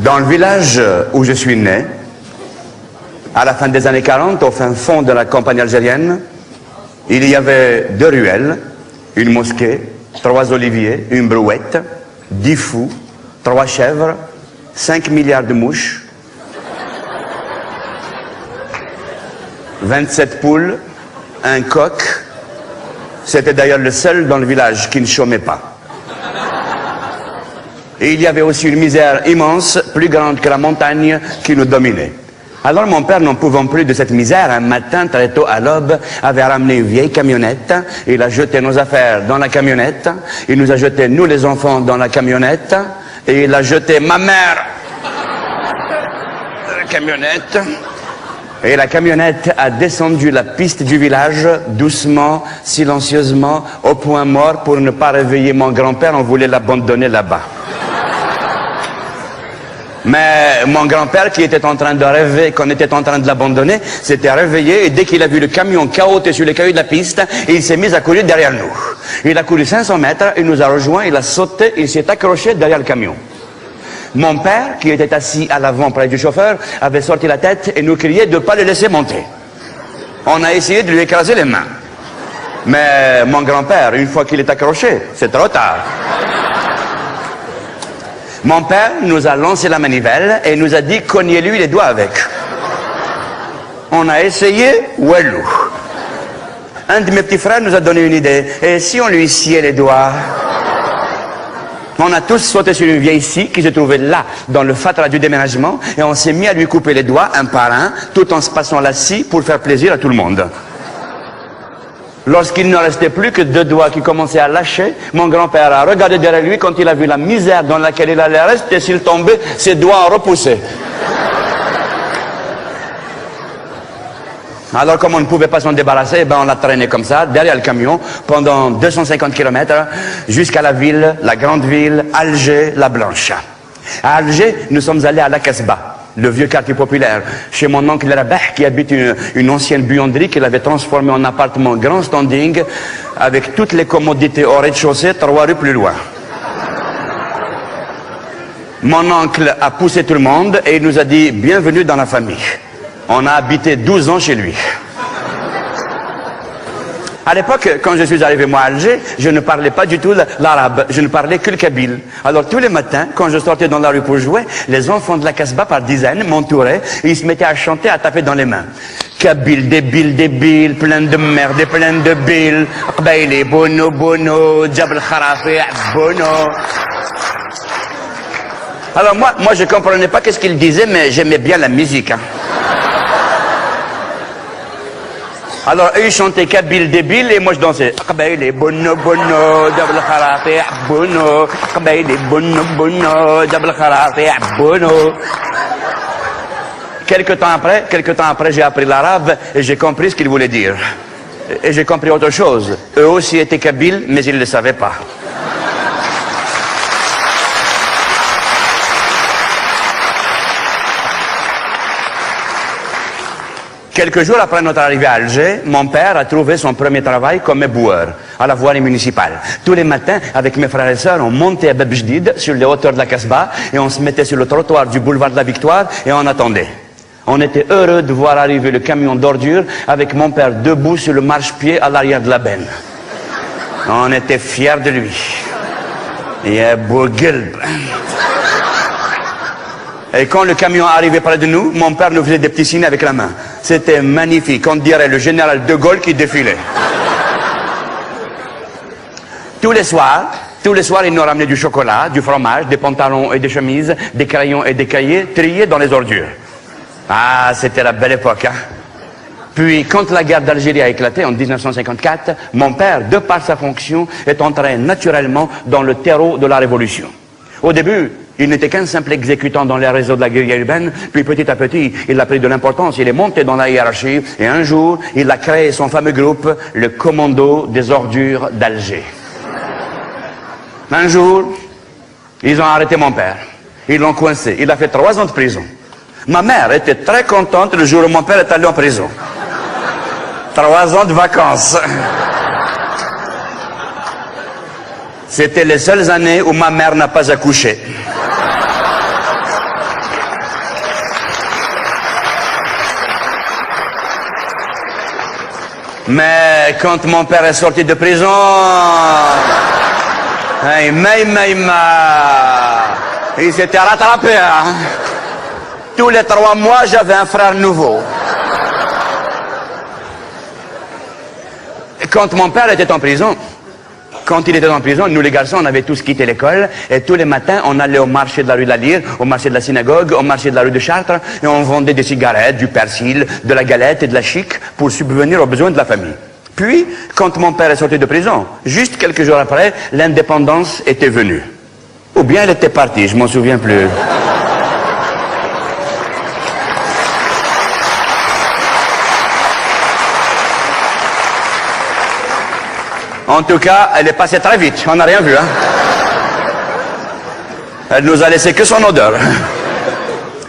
Dans le village où je suis né, à la fin des années 40, au fin fond de la campagne algérienne, il y avait 2 ruelles, une mosquée, 3 oliviers, une brouette, 10 fous, 3 chèvres, 5 milliards de mouches, 27 poules, un coq. C'était d'ailleurs le seul dans le village qui ne chômait pas. Et il y avait aussi une misère immense, plus grande que la montagne qui nous dominait. Alors mon père, n'en pouvant plus de cette misère, un matin, très tôt à l'aube, avait ramené une vieille camionnette. Il a jeté nos affaires dans la camionnette. Il nous a jeté, nous les enfants, dans la camionnette. Et il a jeté ma mère dans la camionnette. Et la camionnette a descendu la piste du village, doucement, silencieusement, au point mort. Pour ne pas réveiller mon grand-père, on voulait l'abandonner là-bas. Mais mon grand-père, qui était en train de rêver qu'on était en train de l'abandonner, s'était réveillé et dès qu'il a vu le camion cahoter sur les cailloux de la piste, il s'est mis à courir derrière nous. Il a couru 500 mètres, il nous a rejoints, il a sauté, il s'est accroché derrière le camion. Mon père, qui était assis à l'avant près du chauffeur, avait sorti la tête et nous criait de ne pas le laisser monter. On a essayé de lui écraser les mains. Mais mon grand-père, une fois qu'il est accroché, c'est trop tard. Mon père nous a lancé la manivelle et nous a dit cognez-lui les doigts avec. On a essayé, ouellou. Un de mes petits frères nous a donné une idée. Et si on lui sciait les doigts? On a tous sauté sur une vieille scie qui se trouvait là, dans le fatras du déménagement, et on s'est mis à lui couper les doigts un par un, tout en se passant la scie pour faire plaisir à tout le monde. Lorsqu'il ne restait plus que 2 doigts qui commençaient à lâcher, mon grand-père a regardé derrière lui quand il a vu la misère dans laquelle il allait rester s'il tombait, ses doigts ont repoussé. Alors comme on ne pouvait pas s'en débarrasser, on l'a traîné comme ça, derrière le camion, pendant 250 km, jusqu'à la ville, la grande ville, Alger, la Blanche. À Alger, nous sommes allés à la Casbah, le vieux quartier populaire, chez mon oncle Rabah, qui habite une ancienne buanderie qu'il avait transformée en appartement grand standing, avec toutes les commodités au rez-de-chaussée, 3 rues plus loin. Mon oncle a poussé tout le monde et il nous a dit « Bienvenue dans la famille ». On a habité 12 ans chez lui. À l'époque, quand je suis arrivé moi à Alger, je ne parlais pas du tout l'arabe, je ne parlais que le kabyle. Alors tous les matins, quand je sortais dans la rue pour jouer, les enfants de la Casbah par dizaines m'entouraient et ils se mettaient à chanter, à taper dans les mains. Kabyle, débile, plein de merde et plein de billes. Qbaili, bono, bono, Jabal Kharafi, bono. Alors moi je comprenais pas qu'est-ce qu'ils disaient, mais j'aimais bien la musique. Alors eux ils chantaient kabyle débile et moi je dansais. Qbaili bono bono Jabal Kharafi bono. Qbaili bono bono Jabal Kharafi bono. Quelque temps après, j'ai appris l'arabe et j'ai compris ce qu'il voulait dire. Et j'ai compris autre chose. Eux aussi étaient kabyles, mais ils ne le savaient pas. Quelques jours après notre arrivée à Alger, mon père a trouvé son premier travail comme éboueur à la voirie municipale. Tous les matins, avec mes frères et sœurs, on montait à Bab Jdid, sur les hauteurs de la Casbah, et on se mettait sur le trottoir du boulevard de la Victoire, et on attendait. On était heureux de voir arriver le camion d'ordures avec mon père debout sur le marchepied à l'arrière de la benne. On était fiers de lui. Et Bouguelb. Et quand le camion arrivait près de nous, mon père nous faisait des petits signes avec la main. C'était magnifique, on dirait le général de Gaulle qui défilait. Tous les soirs, il nous ramenait du chocolat, du fromage, des pantalons et des chemises, des crayons et des cahiers triés dans les ordures. Ah, c'était la belle époque, hein. Puis, quand la guerre d'Algérie a éclaté en 1954, mon père, de par sa fonction, est entré naturellement dans le terreau de la Révolution. Au début, il n'était qu'un simple exécutant dans les réseaux de la guérilla urbaine, puis petit à petit, il a pris de l'importance, il est monté dans la hiérarchie, et un jour, il a créé son fameux groupe, le Commando des ordures d'Alger. Un jour, ils ont arrêté mon père, ils l'ont coincé, il a fait 3 ans de prison. Ma mère était très contente le jour où mon père est allé en prison. 3 ans de vacances. C'était les seules années où ma mère n'a pas accouché. Mais quand mon père est sorti de prison, il s'était rattrapé. Hein. Tous les 3 mois, j'avais un frère nouveau. Quand mon père était en prison, nous les garçons, on avait tous quitté l'école et tous les matins, on allait au marché de la rue de la Lyre, au marché de la Synagogue, au marché de la rue de Chartres et on vendait des cigarettes, du persil, de la galette et de la chic pour subvenir aux besoins de la famille. Puis, quand mon père est sorti de prison, juste quelques jours après, l'indépendance était venue. Ou bien elle était partie, je m'en souviens plus. En tout cas, elle est passée très vite, on n'a rien vu. Hein. Elle nous a laissé que son odeur.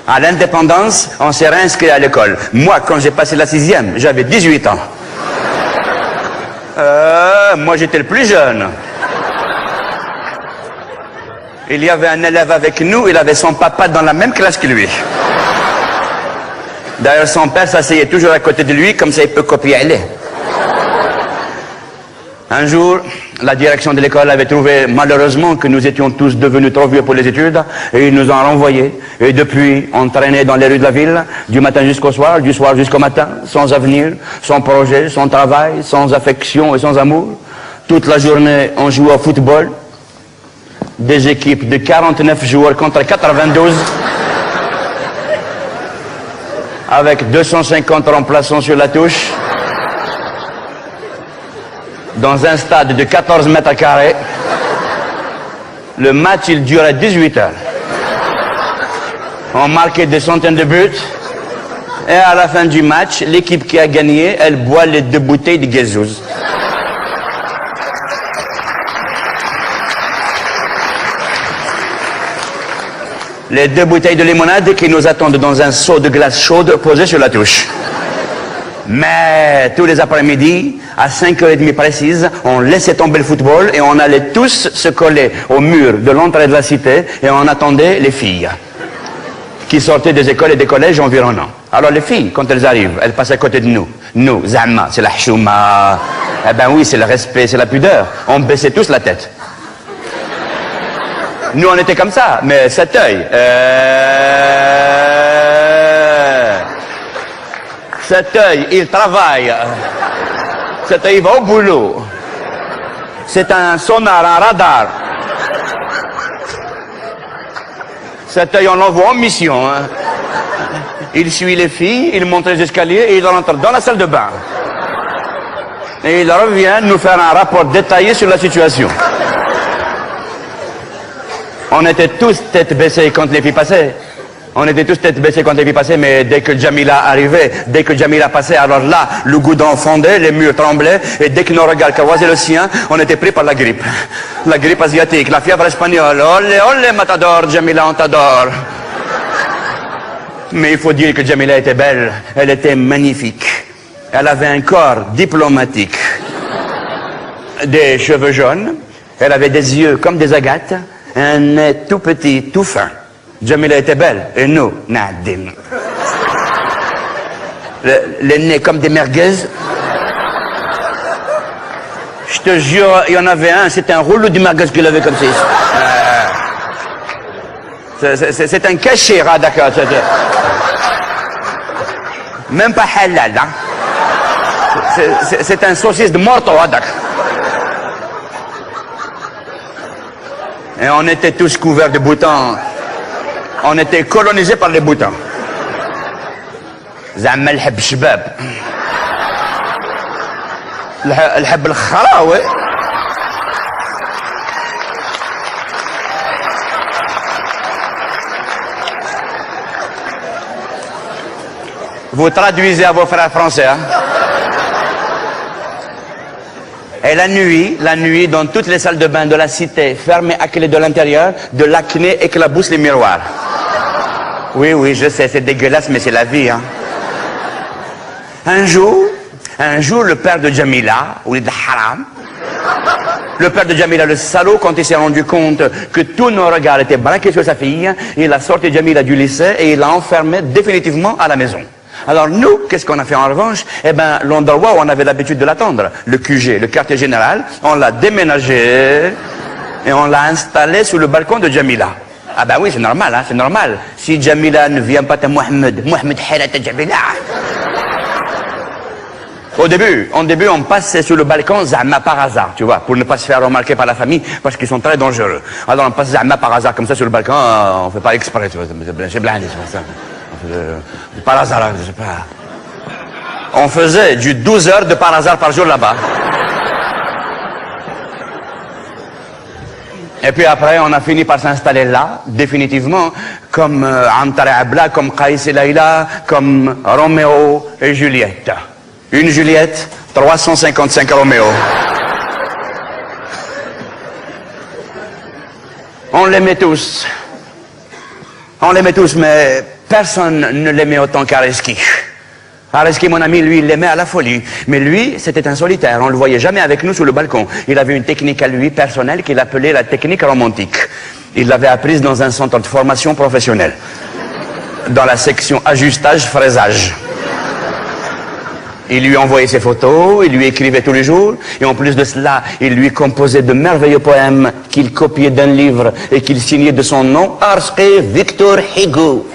À l'indépendance, on s'est réinscrit à l'école. Moi, quand j'ai passé la 6e, j'avais 18 ans. Moi, j'étais le plus jeune. Il y avait un élève avec nous, il avait son papa dans la même classe que lui. D'ailleurs, son père s'asseyait toujours à côté de lui, comme ça il peut copier aller. Un jour, la direction de l'école avait trouvé malheureusement que nous étions tous devenus trop vieux pour les études et ils nous ont renvoyés. Et depuis, on traînait dans les rues de la ville, du matin jusqu'au soir, du soir jusqu'au matin, sans avenir, sans projet, sans travail, sans affection et sans amour. Toute la journée, on jouait au football. Des équipes de 49 joueurs contre 92. Avec 250 remplaçants sur la touche. Dans un stade de 14 mètres carrés. Le match, il durait 18 heures. On marquait des centaines de buts. Et à la fin du match, l'équipe qui a gagné, elle boit les 2 bouteilles de Guézouz. Les 2 bouteilles de limonade qui nous attendent dans un seau de glace chaude posé sur la touche. Mais tous les après-midi, à 5h30 précises, on laissait tomber le football et on allait tous se coller au mur de l'entrée de la cité et on attendait les filles qui sortaient des écoles et des collèges environnants. Alors les filles, quand elles arrivent, elles passent à côté de nous. Nous, Zama, c'est la chouma. Eh ben oui, c'est le respect, c'est la pudeur. On baissait tous la tête. Nous, on était comme ça, mais cet œil... Cet œil, il travaille. Cet œil, il va au boulot. C'est un sonar, un radar. Cet œil, on l'envoie en mission. Hein. Il suit les filles, il monte les escaliers et il rentre dans la salle de bain. Et il revient nous faire un rapport détaillé sur la situation. On était tous tête baissée quand les filles passaient. On était tous tête baissée quand les filles passaient, mais dès que Jamila arrivait, dès que Jamila passait, alors là, le goudron fondait, les murs tremblaient, et dès que nos regards croisaient le sien, on était pris par la grippe. La grippe asiatique, la fièvre espagnole. Olé, olé, matador, Jamila, on t'adore. Mais il faut dire que Jamila était belle, elle était magnifique. Elle avait un corps diplomatique. Des cheveux jaunes, elle avait des yeux comme des agates, un nez tout petit, tout fin. Jamila était belle, et nous, nadim. Les nez comme des merguez. Je te jure, il y en avait un, c'était un rouleau de merguez qu'il avait comme ça. C'est un cachet, d'accord. Même pas halal, hein. C'est un saucisse de morto, d'accord. Et on était tous couverts de boutons. On était colonisés par les boutons. زعما الحب شباب. الحب الخراوي. Vous traduisez à vos frères français, hein? Et la nuit, dans toutes les salles de bain de la cité, fermées à clé de l'intérieur, de l'acné éclabousse les miroirs. Oui, je sais, c'est dégueulasse, mais c'est la vie, hein. Un jour, le père de Jamila, ou de Haram, le père de Jamila, le salaud, quand il s'est rendu compte que tous nos regards étaient braqués sur sa fille, il a sorti Jamila du lycée et il l'a enfermée définitivement à la maison. Alors nous, qu'est-ce qu'on a fait en revanche? Eh ben, l'endroit où on avait l'habitude de l'attendre, le QG, le quartier général, on l'a déménagé et on l'a installé sous le balcon de Jamila. Ah ben oui, c'est normal, hein, c'est normal. Si Jamila ne vient pas à Mohamed Halat Jamila. Au début, on passait sous le balcon Zahma par hasard, tu vois, pour ne pas se faire remarquer par la famille, parce qu'ils sont très dangereux. Alors on passe Zahma par hasard comme ça sur le balcon, on fait pas exprès, tu vois, c'est blindé, c'est ça. Par hasard, je sais pas. On faisait du 12 heures de par hasard par jour là-bas. Et puis après, on a fini par s'installer là, définitivement, comme Antar et Abla, comme Qaïs et Laïla, comme Roméo et Juliette. Une Juliette, 355 Roméo. On l'aimait tous. On l'aimait tous, mais personne ne l'aimait autant qu'Areski. Areski, mon ami, lui, il l'aimait à la folie. Mais lui, c'était un solitaire. On ne le voyait jamais avec nous sous le balcon. Il avait une technique à lui, personnelle, qu'il appelait la technique romantique. Il l'avait apprise dans un centre de formation professionnelle. Dans la section ajustage-fraisage. Il lui envoyait ses photos, il lui écrivait tous les jours, et en plus de cela, il lui composait de merveilleux poèmes qu'il copiait d'un livre et qu'il signait de son nom, Areski Victor Hugo.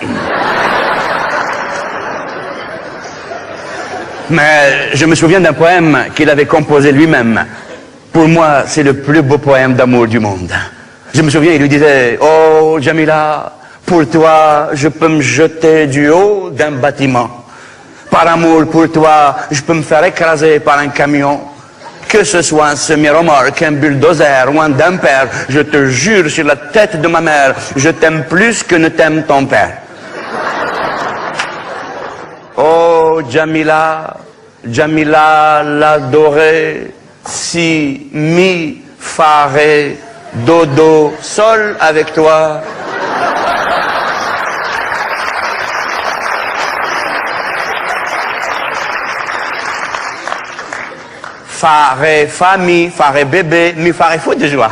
Mais je me souviens d'un poème qu'il avait composé lui-même. Pour moi, c'est le plus beau poème d'amour du monde. Je me souviens, il lui disait, « Oh, Jamila, pour toi, je peux me jeter du haut d'un bâtiment. Par amour pour toi, je peux me faire écraser par un camion. Que ce soit un semi-remorque, un bulldozer ou un dumper, je te jure sur la tête de ma mère, je t'aime plus que ne t'aime ton père. » Oh, Jamila, Jamila l'adorée, si, mi, fa, ré, do, do, sol avec toi. Fa, ré, bébé, mi, fa, ré, fou de joie.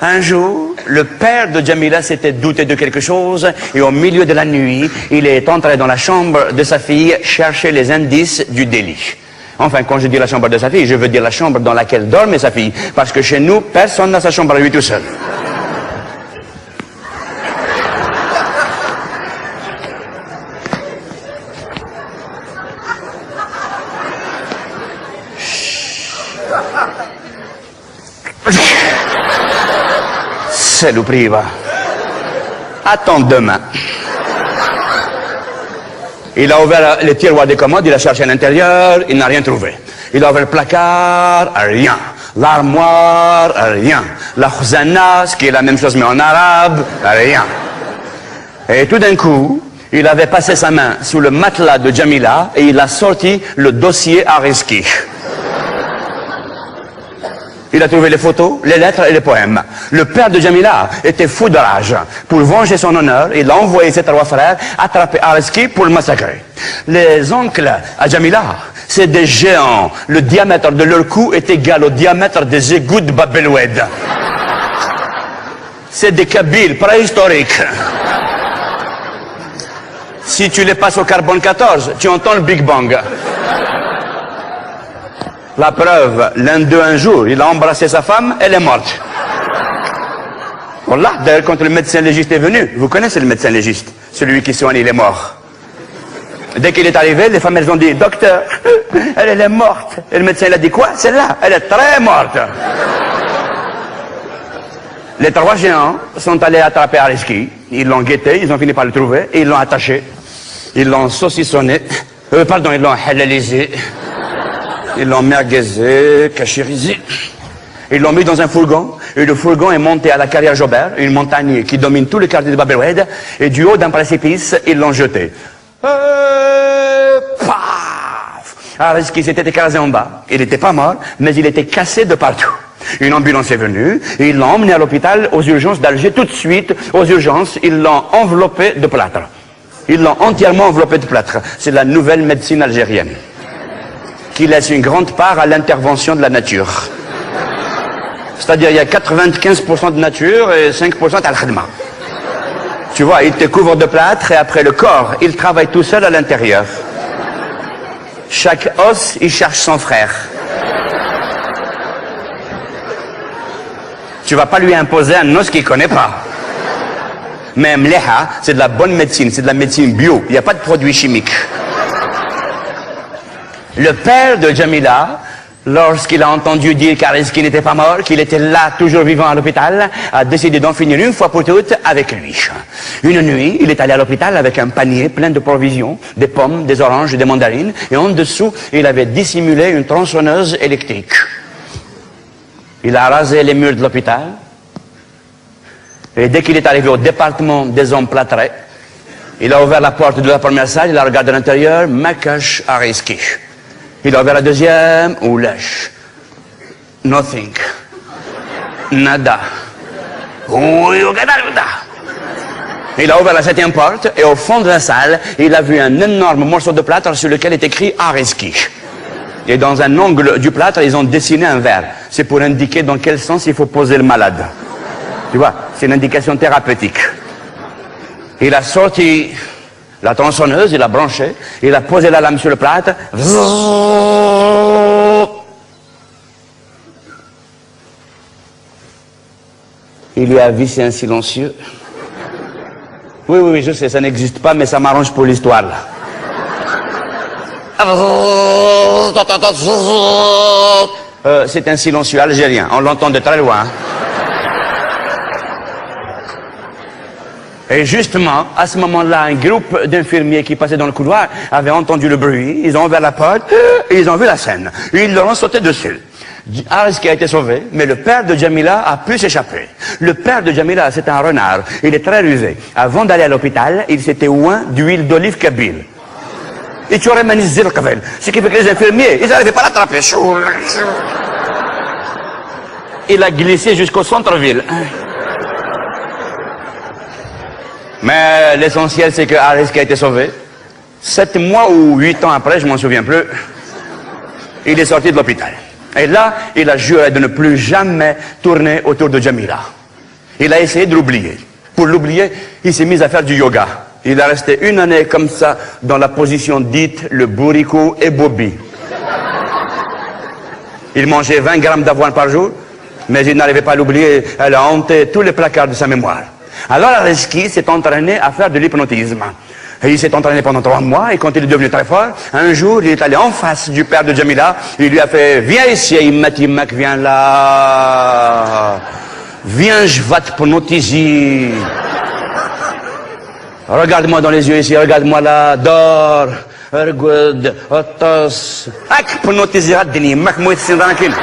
Un jour, le père de Jamila s'était douté de quelque chose et au milieu de la nuit, il est entré dans la chambre de sa fille chercher les indices du délit. Enfin, quand je dis la chambre de sa fille, je veux dire la chambre dans laquelle dormait sa fille, parce que chez nous, personne n'a sa chambre à lui tout seul. Se lo priva. Attends demain. Il a ouvert les tiroirs des commodes, il a cherché à l'intérieur, il n'a rien trouvé. Il a ouvert le placard, rien. L'armoire, rien. La khzana, ce qui est la même chose mais en arabe, rien. Et tout d'un coup, il avait passé sa main sous le matelas de Jamila et il a sorti le dossier Areski. Il a trouvé les photos, les lettres et les poèmes. Le père de Jamila était fou de rage. Pour venger son honneur, il a envoyé ses trois frères attraper Areski pour le massacrer. Les oncles à Jamila, c'est des géants. Le diamètre de leur cou est égal au diamètre des égouts de Bab el-Oued. C'est des Kabyles préhistoriques. Si tu les passes au carbone 14, tu entends le Big Bang. La preuve, l'un d'eux un jour, il a embrassé sa femme, elle est morte. Voilà, d'ailleurs quand le médecin légiste est venu, vous connaissez le médecin légiste, celui qui soigne, il est mort. Dès qu'il est arrivé, les femmes elles ont dit, docteur, elle est morte. Et le médecin il a dit quoi? Celle-là, elle est très morte. Les trois géants sont allés attraper Areski, ils l'ont guetté, ils ont fini par le trouver, et ils l'ont attaché, ils l'ont saucissonné, ils l'ont halalisé. Ils l'ont merguezé, cachérisé. Ils l'ont mis dans un fourgon. Et le fourgon est monté à la carrière Jobert, une montagne qui domine tout le quartier de Bab el-Oued. Et du haut d'un précipice, ils l'ont jeté. Paf! Areski s'était écrasé en bas. Il n'était pas mort, mais il était cassé de partout. Une ambulance est venue. Et ils l'ont emmené à l'hôpital, aux urgences d'Alger. Tout de suite, aux urgences, ils l'ont enveloppé de plâtre. Ils l'ont entièrement enveloppé de plâtre. C'est la nouvelle médecine algérienne, qui laisse une grande part à l'intervention de la nature. C'est-à-dire il y a 95% de nature et 5% al-khidma. Tu vois, il te couvre de plâtre et après le corps, il travaille tout seul à l'intérieur. Chaque os, il cherche son frère. Tu vas pas lui imposer un os qu'il connaît pas. Mais mleha, c'est de la bonne médecine, c'est de la médecine bio. Il n'y a pas de produits chimiques. Le père de Jamila, lorsqu'il a entendu dire qu'Areski n'était pas mort, qu'il était là, toujours vivant à l'hôpital, a décidé d'en finir une fois pour toutes avec lui. Une nuit, il est allé à l'hôpital avec un panier plein de provisions, des pommes, des oranges et des mandarines, et en dessous, il avait dissimulé une tronçonneuse électrique. Il a rasé les murs de l'hôpital, et dès qu'il est arrivé au département des hommes plâtrés, il a ouvert la porte de la première salle, il a regardé à l'intérieur, Makash Areski. Il a ouvert la deuxième, Oulash. Nothing. Nada. Il a ouvert la septième porte, et au fond de la salle, il a vu un énorme morceau de plâtre sur lequel est écrit Areski. Et dans un angle du plâtre, ils ont dessiné un verre. C'est pour indiquer dans quel sens il faut poser le malade. Tu vois, c'est une indication thérapeutique. Il a sorti la tronçonneuse, il a branché, il a posé la lame sur le plâtre. Il lui a vissé un silencieux. Oui, je sais, ça n'existe pas, mais ça m'arrange pour l'histoire. C'est un silencieux algérien, on l'entend de très loin. Et justement, à ce moment-là, un groupe d'infirmiers qui passaient dans le couloir avait entendu le bruit, ils ont ouvert la porte, et ils ont vu la scène. Ils leur ont sauté dessus. Areski a été sauvé, mais le père de Jamila a pu s'échapper. Le père de Jamila, c'est un renard, il est très rusé. Avant d'aller à l'hôpital, il s'était oint d'huile d'olive kabyle. Et tu aurais manisé le kavel. Ce qui fait que les infirmiers, ils n'arrivaient pas à l'attraper. Il a glissé jusqu'au centre-ville. Mais l'essentiel, c'est que Areski a été sauvé. 7 mois ou 8 ans après, je m'en souviens plus, il est sorti de l'hôpital. Et là, il a juré de ne plus jamais tourner autour de Jamila. Il a essayé de l'oublier. Pour l'oublier, il s'est mis à faire du yoga. Il a resté 1 année comme ça, dans la position dite le bourricot et Bobby. Il mangeait 20 grammes d'avoine par jour, mais il n'arrivait pas à l'oublier. Elle a hanté tous les placards de sa mémoire. Alors Areski s'est entraîné à faire de l'hypnotisme. Et il s'est entraîné pendant 3 mois, et quand il est devenu très fort, un jour, il est allé en face du père de Jamila, il lui a fait « Viens ici, Imatimak, viens là. Viens, je vais t'hypnotiser. Regarde-moi dans les yeux ici, regarde-moi là, dors. Regarde, otos. Hypnotiser, mak mouetsin tranquille.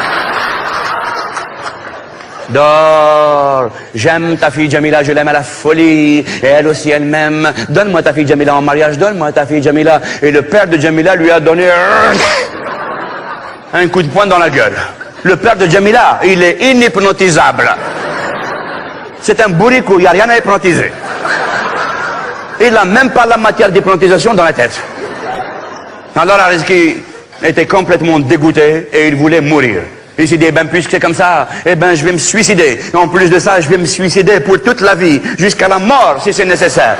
Dors, j'aime ta fille Jamila, je l'aime à la folie, et elle aussi elle m'aime. Donne-moi ta fille Jamila en mariage, donne-moi ta fille Jamila. » Et le père de Jamila lui a donné un coup de poing dans la gueule. Le père de Jamila, il est inhypnotisable. C'est un bourricot, il n'y a rien à hypnotiser. Il n'a même pas la matière d'hypnotisation dans la tête. Alors Areski était complètement dégoûté et il voulait mourir. Il s'est dit, eh ben, puisque c'est comme ça, eh ben, je vais me suicider. Et en plus de ça, je vais me suicider pour toute la vie, jusqu'à la mort, si c'est nécessaire.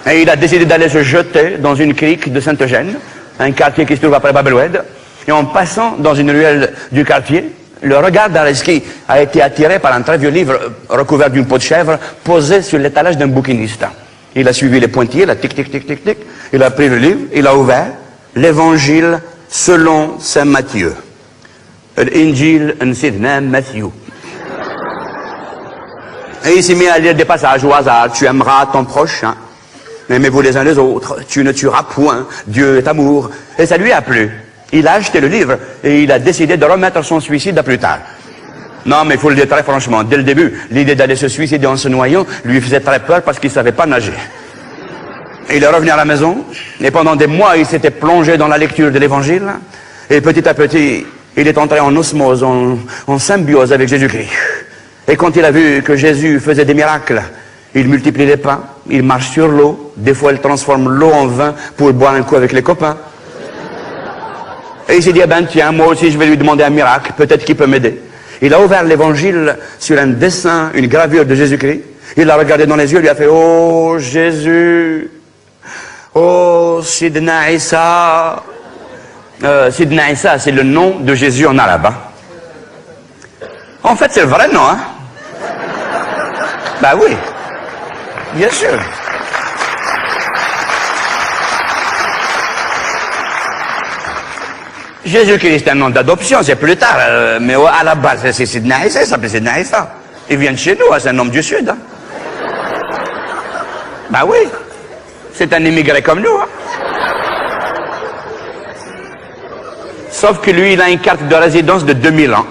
Et il a décidé d'aller se jeter dans une crique de Saint-Eugène, un quartier qui se trouve après Bab-el-Oued. Et en passant dans une ruelle du quartier, le regard d'Areski a été attiré par un très vieux livre recouvert d'une peau de chèvre, posé sur l'étalage d'un bouquiniste. Il a suivi les pointillés, là, tic, tic, tic, tic, tic. Il a pris le livre, il a ouvert l'Évangile selon Saint Matthieu. L'Injil Sidna Matthieu. Et il s'est mis à lire des passages au hasard. Tu aimeras ton prochain. Aimez-vous les uns les autres. Tu ne tueras point. Dieu est amour. Et ça lui a plu. Il a acheté le livre et il a décidé de remettre son suicide à plus tard. Non, mais il faut le dire très franchement. Dès le début, l'idée d'aller se suicider en se noyant lui faisait très peur parce qu'il ne savait pas nager. Il est revenu à la maison, et pendant des mois, il s'était plongé dans la lecture de l'Évangile, et petit à petit, il est entré en osmose, en symbiose avec Jésus-Christ. Et quand il a vu que Jésus faisait des miracles, il multiplie les pains, il marche sur l'eau, des fois il transforme l'eau en vin pour boire un coup avec les copains. Et il s'est dit, eh ben tiens, moi aussi je vais lui demander un miracle, peut-être qu'il peut m'aider. Il a ouvert l'Évangile sur un dessin, une gravure de Jésus-Christ. Il l'a regardé dans les yeux, il lui a fait « Oh Jésus, oh Sidna Issa ». Sidna Issa, c'est le nom de Jésus en arabe. Hein. En fait, c'est le vrai nom. Hein. Bah oui, bien sûr. Jésus-Christ est un nom d'adoption, c'est plus tard. Mais à la base, c'est Sidna Issa, il s'appelait Sidna Issa. Il vient de chez nous, hein, c'est un homme du Sud. Hein. Bah oui, c'est un immigré comme nous. Hein. Sauf que lui, il a une carte de résidence de 2000 ans.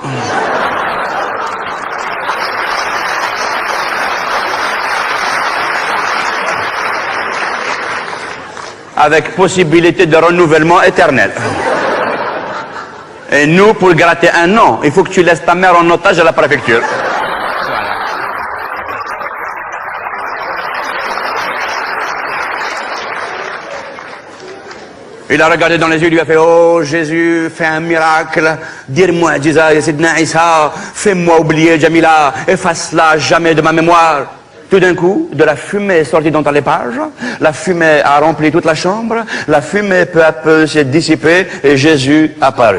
Avec possibilité de renouvellement éternel. Et nous, pour gratter un an, il faut que tu laisses ta mère en otage à la préfecture. Voilà. Il a regardé dans les yeux, il lui a fait « Oh Jésus, fais un miracle, dire-moi, Jésus, Sidna Issa, fais-moi oublier Jamila, efface-la jamais de ma mémoire. » Tout d'un coup, de la fumée est sortie dans les pages, la fumée a rempli toute la chambre, la fumée peu à peu s'est dissipée et Jésus apparut.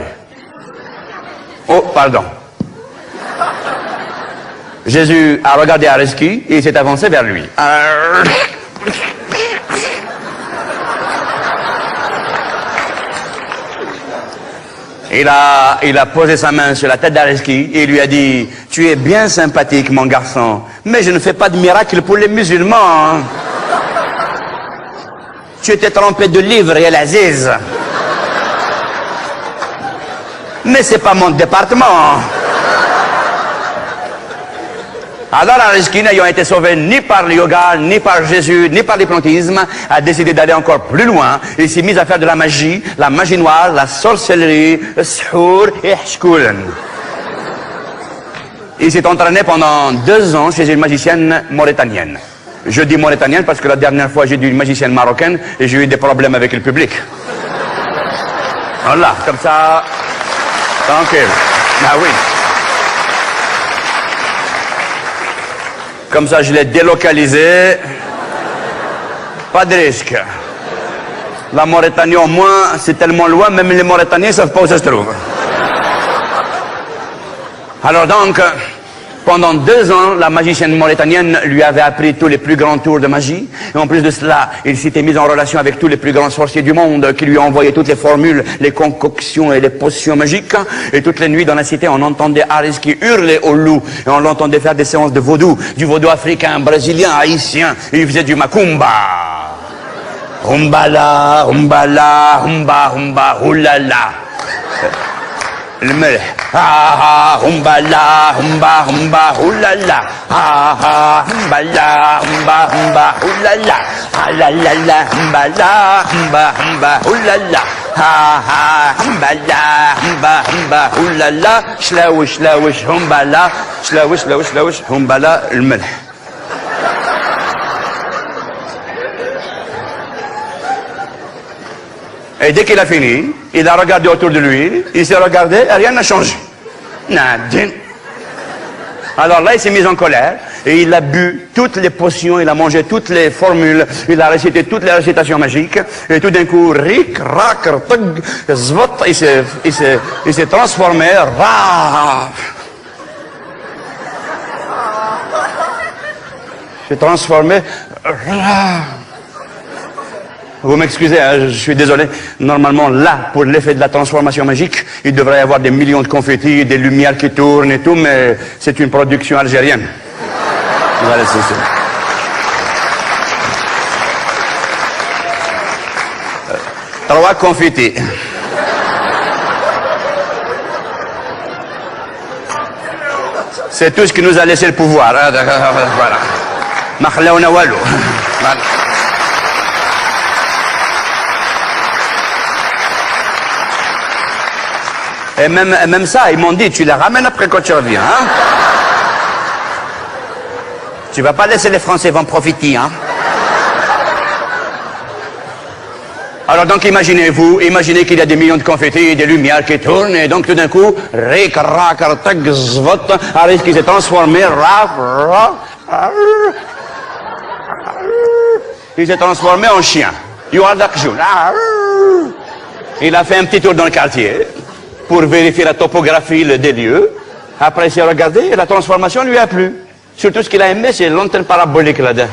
Oh, pardon. Jésus a regardé Arezki et il s'est avancé vers lui. Il a posé sa main sur la tête d'Arezki et il lui a dit « Tu es bien sympathique, mon garçon, mais je ne fais pas de miracle pour les musulmans. Hein. Tu étais trompé de livres et l'Aziz. Mais c'est pas mon département. » Alors Arezki, n'ayant été sauvé ni par le yoga, ni par Jésus, ni par l'hypnotisme, a décidé d'aller encore plus loin. Il s'est mis à faire de la magie noire, la sorcellerie, le shour et hshkoulen. Il s'est entraîné pendant 2 ans chez une magicienne mauritanienne. Je dis mauritanienne parce que la dernière fois j'ai dit une magicienne marocaine et j'ai eu des problèmes avec le public. Voilà, comme ça, tranquille. Ah oui. Comme ça, je l'ai délocalisé. Pas de risque. La Mauritanie, au moins, c'est tellement loin, même les Mauritaniens ne savent pas où ça se trouve. Alors donc, pendant 2 ans, la magicienne mauritanienne lui avait appris tous les plus grands tours de magie. Et en plus de cela, il s'était mis en relation avec tous les plus grands sorciers du monde qui lui envoyaient toutes les formules, les concoctions et les potions magiques. Et toutes les nuits dans la cité, on entendait Arezki hurler au loup. Et on l'entendait faire des séances de vaudou, du vaudou africain, brésilien, haïtien. Et il faisait du macumba. Humbala, humbala, humba, humba, oulala. الملح ها ها همبا لا همبا همبا هولالا ها ها همبا لا همبا همبا هولالا لا لا لا همبا لا همبا همبا هولالا ها ها همبا لا همبا همبا هولالا شلاوش شلاوش همبا لا شلاوش شلاوش شلاوش همبا لا الملح. Et dès qu'il a fini, il a regardé autour de lui, il s'est regardé et rien n'a changé. Nadine. Alors là, il s'est mis en colère et il a bu toutes les potions, il a mangé toutes les formules, il a récité toutes les récitations magiques et tout d'un coup, rik, rak, rtug, zvot, il s'est transformé, ra. Il s'est transformé, ra. Vous m'excusez, hein, je suis désolé. Normalement, là, pour l'effet de la transformation magique, il devrait y avoir des millions de confettis, des lumières qui tournent et tout, mais c'est une production algérienne. Voilà, c'est ça. 3 confettis. C'est tout ce qui nous a laissé le pouvoir. Hein, voilà. Ma khalaouna walou. Voilà. Et même ça, ils m'ont dit, tu les ramènes après quand tu reviens, hein. Tu vas pas laisser les Français vont profiter, hein. Alors donc imaginez qu'il y a des millions de confettis, des lumières qui tournent, et donc tout d'un coup, rik, rak, tag, zvot, Arezki s'est transformé, raf, raf, Il s'est transformé en chien. Il a fait un petit tour dans le quartier pour vérifier la topographie des lieux. Après, il s'est regardé et la transformation lui a plu. Surtout, ce qu'il a aimé, c'est l'antenne parabolique là-dedans.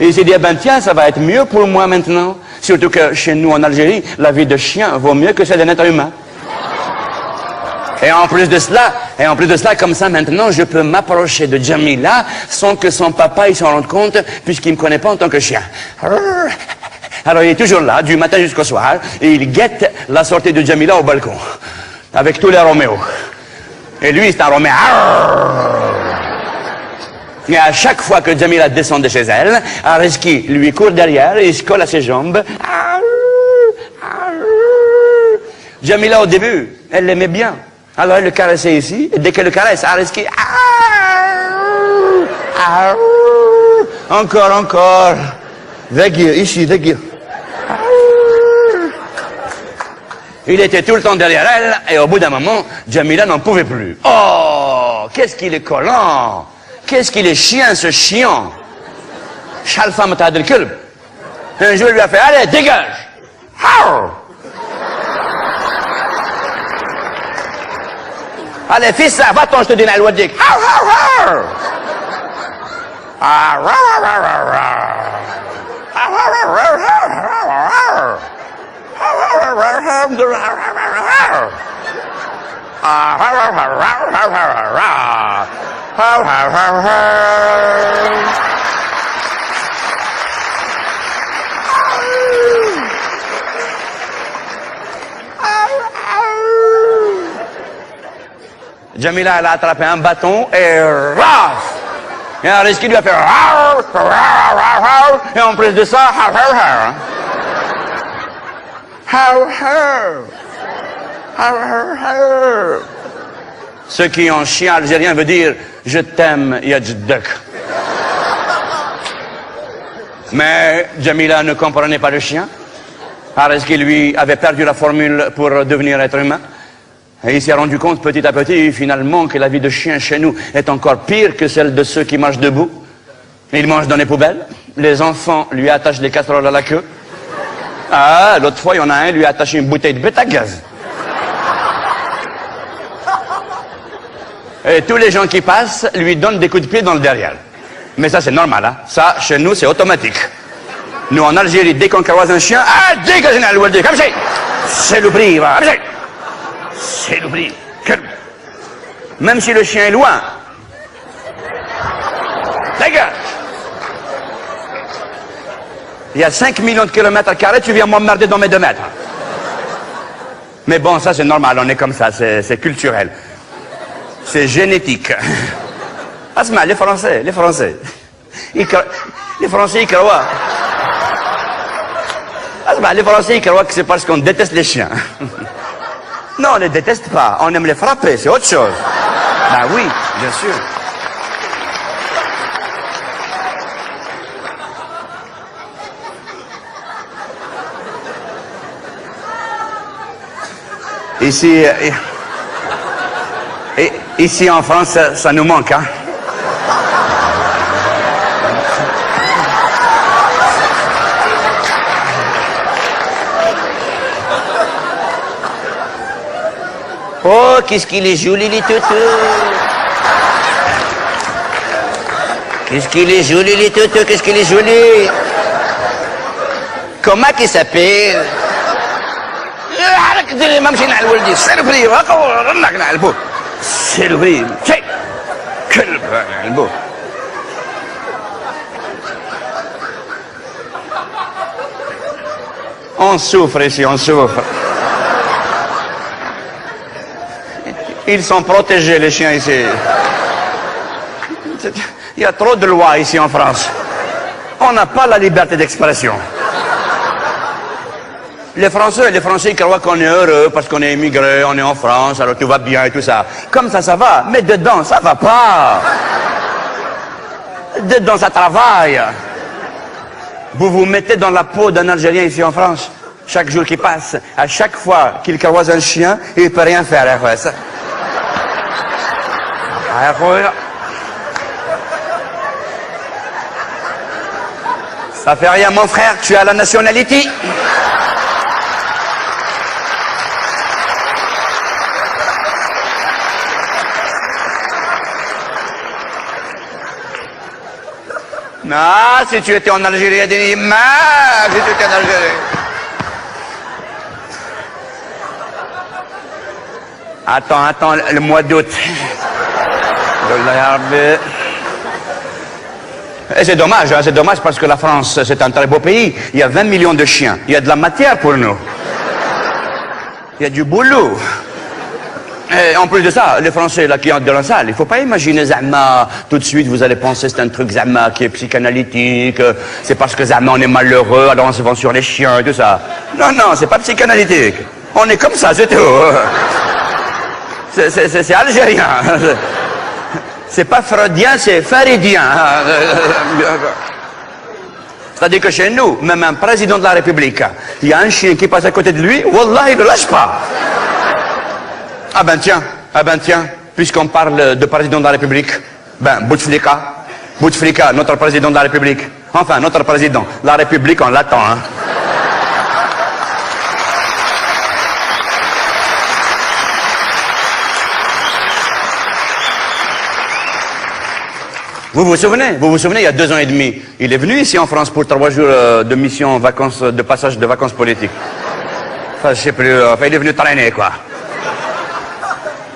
Et il s'est dit, eh ben tiens, ça va être mieux pour moi maintenant. Surtout que chez nous, en Algérie, la vie de chien vaut mieux que celle d'un être humain. Et en plus de cela, comme ça, maintenant, je peux m'approcher de Jamila sans que son papa il s'en rende compte, puisqu'il ne me connaît pas en tant que chien. Alors, il est toujours là, du matin jusqu'au soir, et il guette la sortie de Jamila au balcon, avec tous les Roméos. Et lui, c'est un Roméo. Et à chaque fois que Jamila descend de chez elle, Areski lui court derrière et il se colle à ses jambes. Jamila, au début, elle l'aimait bien. Alors elle le caressait ici, et dès qu'elle le caresse, Areski... Encore. Vegir, ici, Vegir. Il était tout le temps derrière elle, et au bout d'un moment, Jamila n'en pouvait plus. Oh, qu'est-ce qu'il est collant! Qu'est-ce qu'il est chien, ce chiant! Chalfa matad al-kulb. Un jour, il lui a fait, allez, dégage! Allez, fais ça, va-t'en, je te dis, al-wadik. Jamila, elle a attrapé un bâton et raf! Et Areski lui a fait et en plus de ça, ce qui en chien algérien veut dire je t'aime, Yajdak. Mais Jamila ne comprenait pas le chien. Areski lui avait perdu la formule pour devenir être humain. Et il s'est rendu compte petit à petit, finalement, que la vie de chien chez nous est encore pire que celle de ceux qui mangent debout. Ils mangent dans les poubelles. Les enfants lui attachent des casseroles à la queue. Ah, l'autre fois, il y en a un, lui a attaché une bouteille de bétagaz. Et tous les gens qui passent lui donnent des coups de pied dans le derrière. Mais ça, c'est normal, hein. Ça, chez nous, c'est automatique. Nous, en Algérie, dès qu'on croise un chien, ah, dégagez la loi de comme c'est le prix, va, c'est le prix. Même si le chien est loin. Dégage. Il y a 5 millions de kilomètres carrés, tu viens m'emmerder dans mes 2 mètres. Mais bon, ça, c'est normal, on est comme ça, c'est culturel. C'est génétique. Asma, les Français. Les Français, ils croient. Asma, les Français, ils croient que c'est parce qu'on déteste les chiens. Non, on ne les déteste pas. On aime les frapper, c'est autre chose. Ben oui, bien sûr. Ici en France, ça nous manque, hein. Oh, qu'est-ce qu'il est joli, les toutous. Qu'est-ce qu'il est joli, les toutous, qu'est-ce qu'il est joli. Comment qu'il s'appelle? C'est le prix. C'est le prix. On souffre ici, on souffre. Ils sont protégés, les chiens, ici. Il y a trop de lois ici en France. On n'a pas la liberté d'expression. Les Français, ils croient qu'on est heureux parce qu'on est immigré, on est en France, alors tout va bien et tout ça. Comme ça va. Mais dedans, ça va pas. Dedans, ça travaille. Vous vous mettez dans la peau d'un Algérien ici en France. Chaque jour qui passe, à chaque fois qu'il croise un chien, il ne peut rien faire. Ça fait rien, mon frère, tu as la nationalité. Non, si tu étais en Algérie, si tu étais en Algérie. Attends, le mois d'août. Et c'est dommage parce que la France, c'est un très beau pays. Il y a 20 millions de chiens. Il y a de la matière pour nous. Il y a du boulot. Et en plus de ça, les Français là qui entrent dans la salle, il ne faut pas imaginer Zama, tout de suite vous allez penser c'est un truc Zama qui est psychanalytique, c'est parce que Zama on est malheureux, alors on se vend sur les chiens et tout ça. Non, c'est pas psychanalytique. On est comme ça, c'est tout. C'est algérien. C'est pas freudien, c'est faridien. C'est-à-dire que chez nous, même un président de la République, il y a un chien qui passe à côté de lui, wallah, il ne le lâche pas. Ah ben tiens, puisqu'on parle de président de la République, Bouteflika, notre président de la République. Enfin, notre président. La République, on l'attend, hein. Vous vous souvenez, il y a 2 ans et demi, il est venu ici en France pour 3 jours de mission, vacances, de passage de vacances politiques. Enfin, je sais plus, enfin, il est venu traîner, quoi.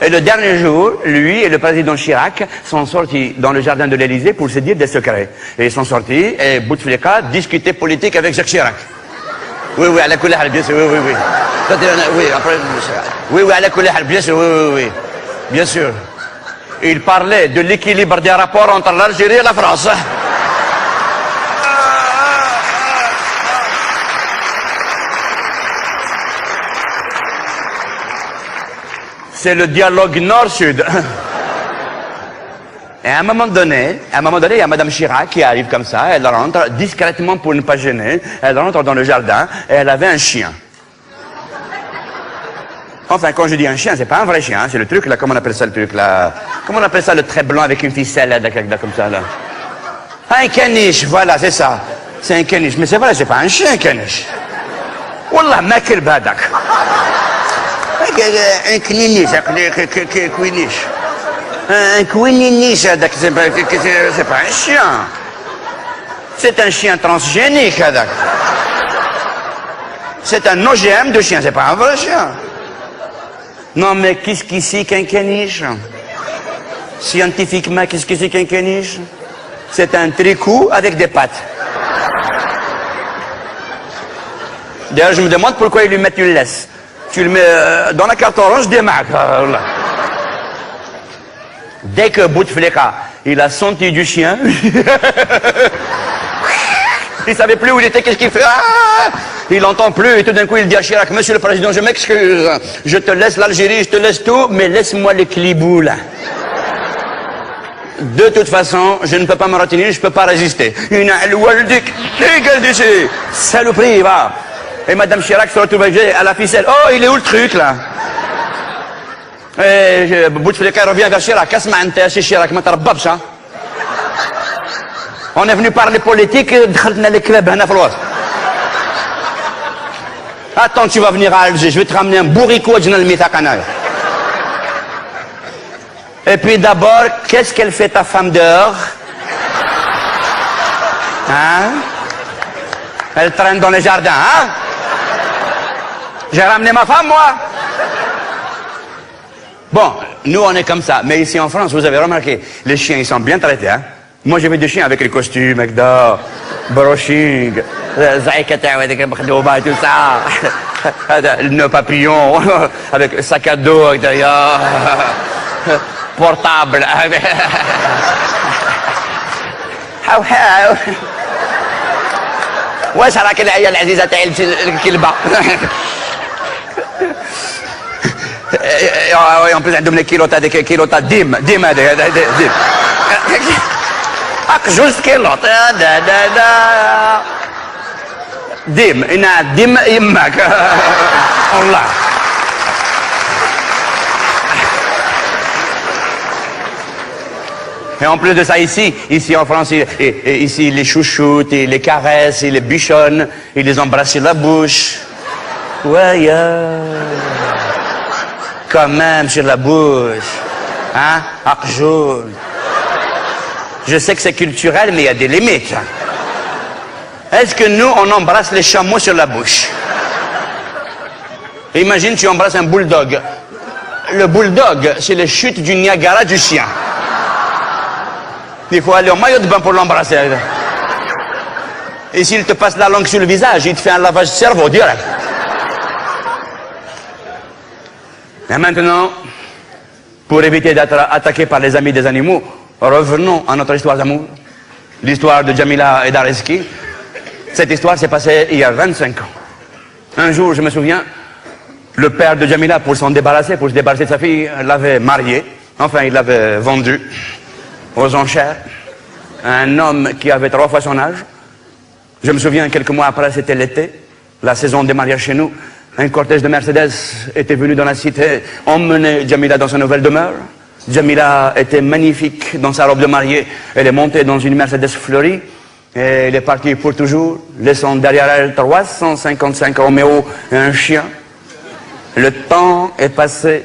Et le dernier jour, lui et le président Chirac sont sortis dans le jardin de l'Élysée pour se dire des secrets. Et ils sont sortis, et Bouteflika discutait politique avec Jacques Chirac. Oui, à la couleur, bien sûr, oui. Oui, après, oui, à la couleur, bien sûr, oui. Bien sûr. Il parlait de l'équilibre des rapports entre l'Algérie et la France. C'est le dialogue nord-sud. Et à un moment donné, il y a Madame Chirac qui arrive comme ça, elle rentre discrètement pour ne pas gêner, elle rentre dans le jardin et elle avait un chien. Enfin, quand je dis un chien, c'est pas un vrai chien, c'est le truc là, comment on appelle ça le truc là? Comment on appelle ça le trait blanc avec une ficelle là, comme ça là? Un caniche, voilà, c'est ça. C'est un caniche, mais c'est vrai, c'est pas un chien, un caniche. Wallah, ma quel badak. Un kniniche, un quininiche, c'est pas un chien. C'est un chien transgénique, c'est un OGM de chien, c'est pas un vrai chien. Non mais qu'est-ce que c'est qu'un caniche? Scientifiquement, qu'est-ce que c'est qu'un caniche? C'est un tricot avec des pattes. D'ailleurs, je me demande pourquoi ils lui mettent une laisse. Tu le mets dans la carte orange des marques. Dès que Bouteflika, il a senti du chien, il savait plus où il était, qu'est-ce qu'il fait. Il n'entend plus et tout d'un coup il dit à Chirac, Monsieur le Président, je m'excuse, je te laisse l'Algérie, je te laisse tout, mais laisse-moi les clibous là. De toute façon, je ne peux pas me retenir, je ne peux pas résister. Saloperie, va. Et Madame Chirac se retrouve à la ficelle. Oh, il est où le truc, là? Et Bouteflika revient vers Chirac. Qu'est-ce que c'est Chirac? On est venu parler politique, les clubs, attends, tu vas venir à Alger, je vais te ramener un bourricot de Mithaqana. Et puis d'abord, qu'est-ce qu'elle fait ta femme dehors? Hein? Elle traîne dans les jardins, hein? J'ai ramené ma femme, moi. Bon, nous on est comme ça, mais ici en France, vous avez remarqué, les chiens ils sont bien traités, hein? Moi j'ai vu des chiens avec les costumes, avec brushing, tout ça, le nœud papillon, avec le sac à dos derrière, portable. Ouais, ça va qu'elle aille à l'Aziz Ataïl Kilba. En plus, elle donne les kilota, dim. Juste kilota, dim, dim, immak. Allah. Et en plus de ça, ici en France, ici, ils les chouchoutent, ils les caressent, ils les bichonnent, ils les embrassent sur la bouche. Ouais, quand même, sur la bouche. Hein? Arjou. Je sais que c'est culturel, mais il y a des limites. Est-ce que nous, on embrasse les chameaux sur la bouche? Imagine, tu embrasses un bulldog. Le bulldog, c'est les chutes du Niagara du chien. Il faut aller au maillot de bain pour l'embrasser. Et s'il te passe la langue sur le visage, il te fait un lavage de cerveau direct. Et maintenant, pour éviter d'être attaqué par les amis des animaux, revenons à notre histoire d'amour. L'histoire de Jamila et d'Areski. Cette histoire s'est passée il y a 25 ans. Un jour, je me souviens, le père de Jamila, pour se débarrasser de sa fille, l'avait mariée. Enfin, il l'avait vendue aux enchères. Un homme qui avait 3 fois son âge. Je me souviens, quelques mois après, c'était l'été, la saison des mariages chez nous. Un cortège de Mercedes était venu dans la cité emmener Jamila dans sa nouvelle demeure. Jamila était magnifique dans sa robe de mariée. Elle est montée dans une Mercedes fleurie. Et elle est partie pour toujours, laissant derrière elle 355 Roméo et un chien. Le temps est passé.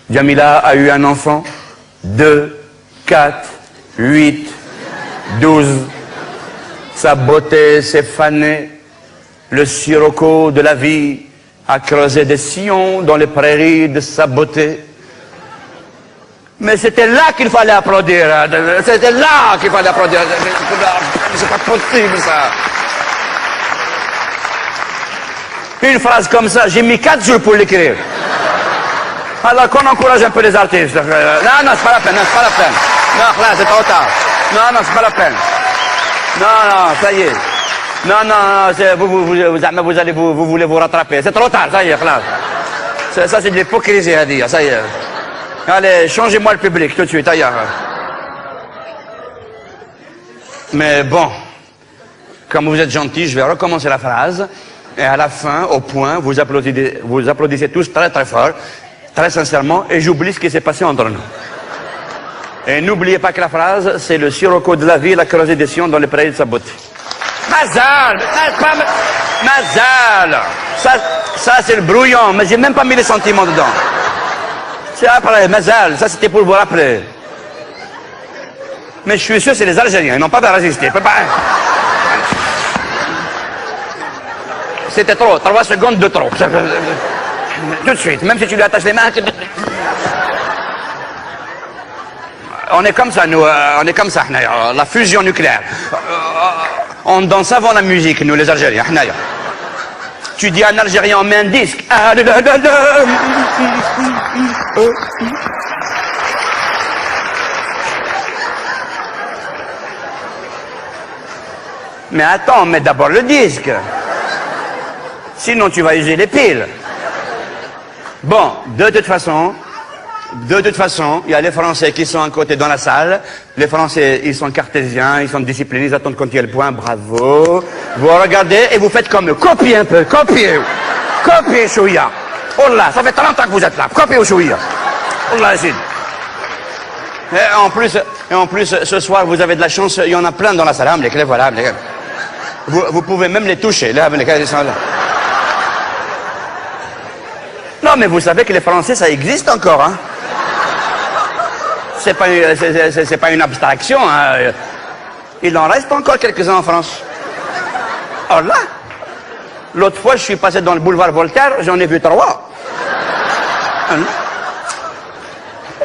Jamila a eu un enfant. 2, 4, 8, 12. Sa beauté s'est fanée. Le sirocco de la vie a creusé des sillons dans les prairies de sa beauté. Mais c'était là qu'il fallait applaudir. C'était là qu'il fallait applaudir. C'est pas possible, ça. Une phrase comme ça, j'ai mis 4 jours pour l'écrire. Alors qu'on encourage un peu les artistes. Non, c'est pas la peine, c'est pas la peine. Non, là, c'est trop tard. Non, c'est pas la peine. Non, ça y est. Non, vous voulez vous rattraper. C'est trop tard, ça y est, là. Ça, c'est de l'hypocrisie à dire, ça y est. Allez, changez-moi le public tout de suite, ailleurs. Mais bon, comme vous êtes gentil, je vais recommencer la phrase. Et à la fin, au point, vous applaudissez tous très très fort, très sincèrement, et j'oublie ce qui s'est passé entre nous. Et n'oubliez pas que la phrase, c'est le sirocco de la vie, la creusé des sillons dans les prairies de sa beauté. Mazal! Mazal! Ça c'est le brouillon, mais j'ai même pas mis les sentiments dedans. C'est après, Mazal, ça c'était pour vous rappeler. Mais je suis sûr, c'est les Algériens, ils n'ont pas résisté. C'était trop, 3 secondes de trop. Tout de suite, même si tu lui attaches les mains. On est comme ça, nous, on est comme ça, la fusion nucléaire. On danse avant la musique, nous les Algériens. Tu dis à un Algérien, on met un disque. Mais attends, mets d'abord le disque. Sinon, tu vas user les piles. Bon, de toute façon, il y a les Français qui sont à côté dans la salle. Les Français, ils sont cartésiens, ils sont disciplinés, ils attendent quand il y a le point. Bravo. Vous regardez et vous faites comme eux. Copiez un peu, copiez. Copiez, chouïa. Oh là, ça fait 30 ans que vous êtes là. Copiez au chouïa. Oh là, c'est... Et en plus, ce soir, vous avez de la chance, il y en a plein dans la salle. Voilà. Vous pouvez même les toucher. Là, ils sont là. Non, mais vous savez que les Français, ça existe encore, hein. C'est pas une abstraction, hein. Il en reste encore quelques-uns en France. Oh là! L'autre fois, je suis passé dans le boulevard Voltaire, j'en ai vu 3.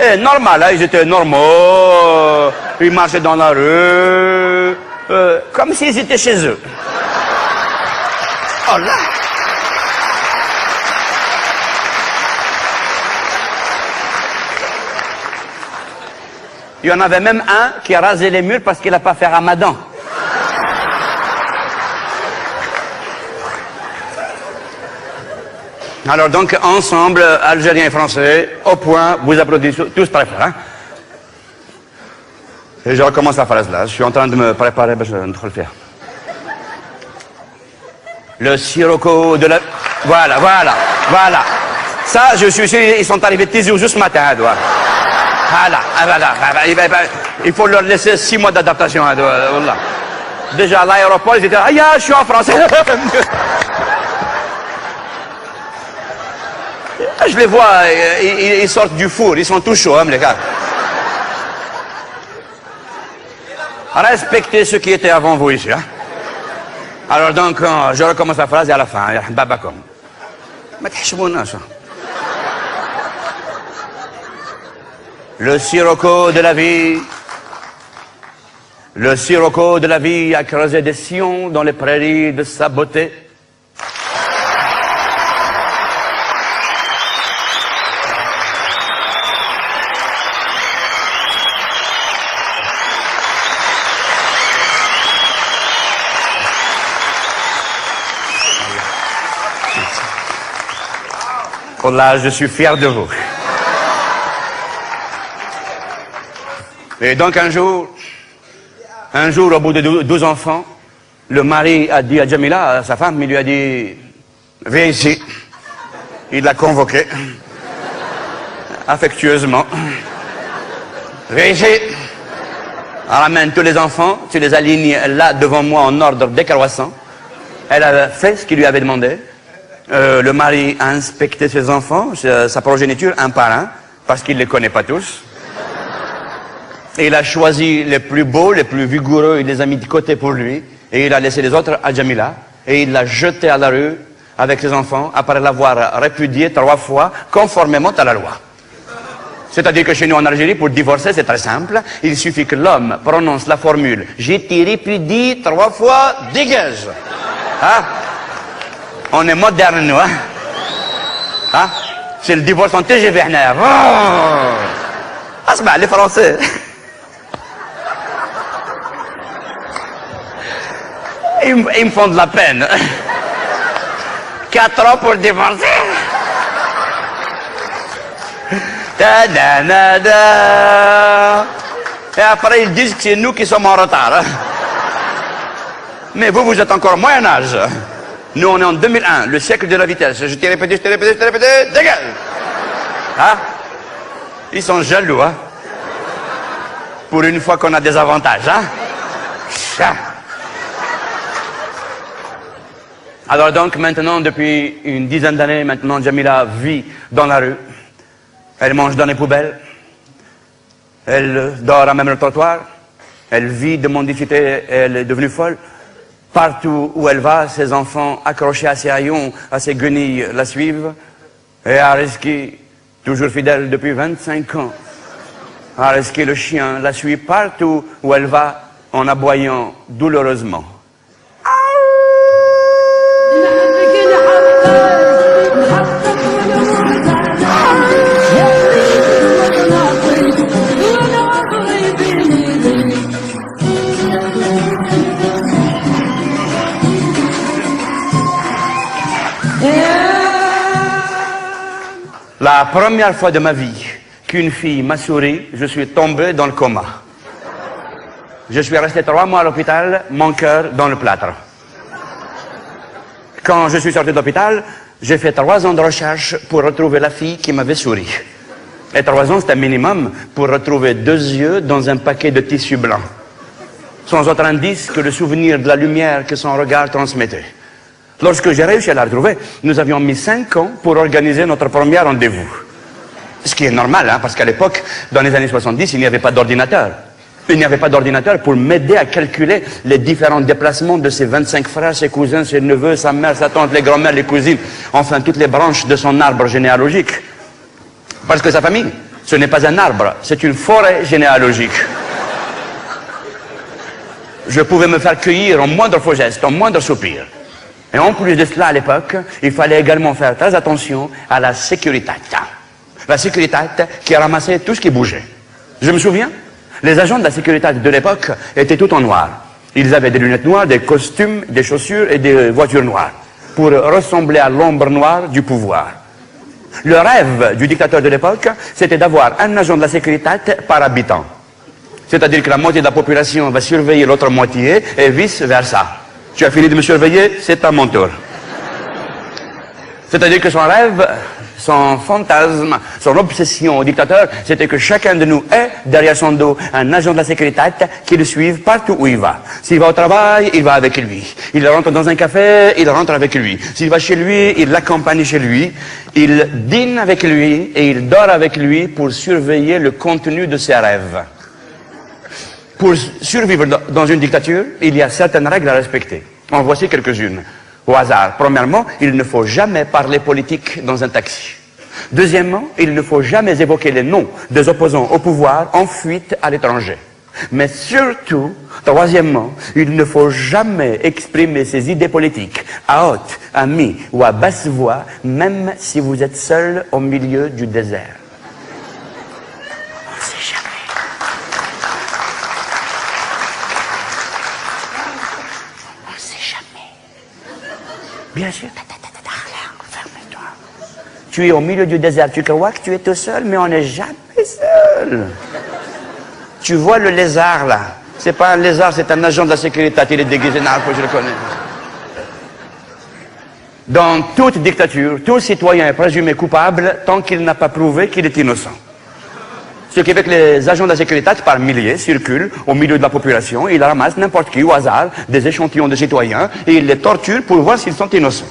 Et normal, hein, ils étaient normaux, ils marchaient dans la rue, comme s'ils étaient chez eux. Oh là! Il y en avait même un qui a rasé les murs parce qu'il n'a pas fait Ramadan. Alors donc, ensemble, Algériens et Français, au point, vous applaudissez tous très fort. Hein? Et je recommence la phrase là. Je suis en train de me préparer, je vais le faire. Le sirocco de la... Voilà. Ça, je suis sûr, ils sont arrivés 10 jours ce matin. Voilà. Il faut leur laisser 6 mois d'adaptation. Voilà. Déjà, à l'aéroport, ils étaient, ah, je suis en France. Je les vois, ils sortent du four, ils sont tout chauds, hein, les gars. Respectez ceux qui étaient avant vous ici. Hein. Alors donc, je recommence la phrase et à la fin, babakom. Le sirocco de la vie. Le sirocco de la vie a creusé des sillons dans les prairies de sa beauté. Oh là, je suis fier de vous. Et donc un jour, au bout de 12 enfants, le mari a dit à Jamila, à sa femme, il lui a dit, viens ici. Il l'a convoqué, affectueusement. Viens ici. Ramène tous les enfants, tu les alignes là devant moi en ordre décroissant. Elle a fait ce qu'il lui avait demandé. Le mari a inspecté ses enfants, sa progéniture, un par un, parce qu'il ne les connaît pas tous. Et il a choisi les plus beaux, les plus vigoureux, il les a mis de côté pour lui, et il a laissé les autres à Jamila, et il l'a jeté à la rue avec ses enfants, après l'avoir répudié 3 fois, conformément à la loi. C'est-à-dire que chez nous en Algérie, pour divorcer, c'est très simple, il suffit que l'homme prononce la formule « j'ai été répudié 3 fois, dégage !» Hein? On est moderne, nous, hein? Hein? C'est le divorce en TGV, oh! Ah, c'est bien, les Français. Ils me font de la peine. 4 ans pour divorcer. Da, da, da, da. Et après, ils disent que c'est nous qui sommes en retard. Mais vous êtes encore Moyen Âge. Nous, on est en 2001, le siècle de la vitesse. Je t'ai répété, dégage! Hein? Ils sont jaloux, hein? Pour une fois qu'on a des avantages, hein? Alors donc, maintenant, depuis une dizaine d'années, maintenant, Jamila vit dans la rue. Elle mange dans les poubelles. Elle dort à même le trottoir. Elle vit de mendicité, elle est devenue folle. Partout où elle va, ses enfants accrochés à ses haillons, à ses guenilles, la suivent. Et Ariski, toujours fidèle depuis 25 ans, Ariski, le chien, la suit partout où elle va, en aboyant douloureusement. La première fois de ma vie qu'une fille m'a souri, je suis tombé dans le coma. Je suis resté 3 mois à l'hôpital, mon cœur dans le plâtre. Quand je suis sorti de l'hôpital, j'ai fait 3 ans de recherche pour retrouver la fille qui m'avait souri. Et 3 ans, c'est un minimum pour retrouver 2 yeux dans un paquet de tissu blanc. Sans autre indice que le souvenir de la lumière que son regard transmettait. Lorsque j'ai réussi à la retrouver, nous avions mis 5 ans pour organiser notre premier rendez-vous. Ce qui est normal, hein, parce qu'à l'époque, dans les années 70, il n'y avait pas d'ordinateur. Il n'y avait pas d'ordinateur pour m'aider à calculer les différents déplacements de ses 25 frères, ses cousins, ses neveux, sa mère, sa tante, les grands-mères, les cousines, enfin toutes les branches de son arbre généalogique. Parce que sa famille, ce n'est pas un arbre, c'est une forêt généalogique. Je pouvais me faire cueillir au moindre faux geste, au moindre soupir. Et en plus de cela, à l'époque, il fallait également faire très attention à la sécurité. La sécurité qui ramassait tout ce qui bougeait. Je me souviens, les agents de la sécurité de l'époque étaient tout en noir. Ils avaient des lunettes noires, des costumes, des chaussures et des voitures noires, pour ressembler à l'ombre noire du pouvoir. Le rêve du dictateur de l'époque, c'était d'avoir un agent de la sécurité par habitant. C'est-à-dire que la moitié de la population va surveiller l'autre moitié et vice-versa. Tu as fini de me surveiller, c'est à mon tour. C'est-à-dire que son rêve, son fantasme, son obsession au dictateur, c'était que chacun de nous ait derrière son dos un agent de la sécurité qui le suive partout où il va. S'il va au travail, il va avec lui. Il rentre dans un café, il rentre avec lui. S'il va chez lui, il l'accompagne chez lui. Il dîne avec lui et il dort avec lui pour surveiller le contenu de ses rêves. Pour survivre dans une dictature, il y a certaines règles à respecter. En voici quelques-unes. Au hasard. Premièrement, il ne faut jamais parler politique dans un taxi. Deuxièmement, il ne faut jamais évoquer les noms des opposants au pouvoir en fuite à l'étranger. Mais surtout, troisièmement, il ne faut jamais exprimer ses idées politiques à haute, à mi ou à basse voix, même si vous êtes seul au milieu du désert. On ne sait jamais. Bien sûr. Ferme-toi. Tu es au milieu du désert, tu crois que tu es tout seul, mais on n'est jamais seul. Tu vois le lézard là. C'est pas un lézard, c'est un agent de la sécurité. Il est déguisé, non, je le connais. Dans toute dictature, tout citoyen est présumé coupable tant qu'il n'a pas prouvé qu'il est innocent. Ce qui fait que les agents de la sécurité, par milliers, circulent au milieu de la population, ils ramassent n'importe qui au hasard, des échantillons de citoyens, et ils les torturent pour voir s'ils sont innocents.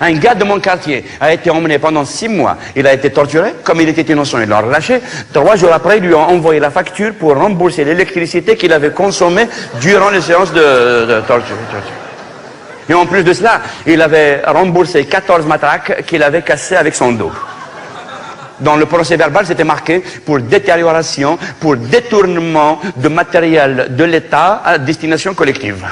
Un gars de mon quartier a été emmené pendant 6 mois, il a été torturé, comme il était innocent, ils l'ont relâché. 3 jours après, ils lui ont envoyé la facture pour rembourser l'électricité qu'il avait consommée durant les séances de torture. Et en plus de cela, il avait remboursé 14 matraques qu'il avait cassées avec son dos. Dans le procès verbal, c'était marqué pour détérioration, pour détournement de matériel de l'État à destination collective.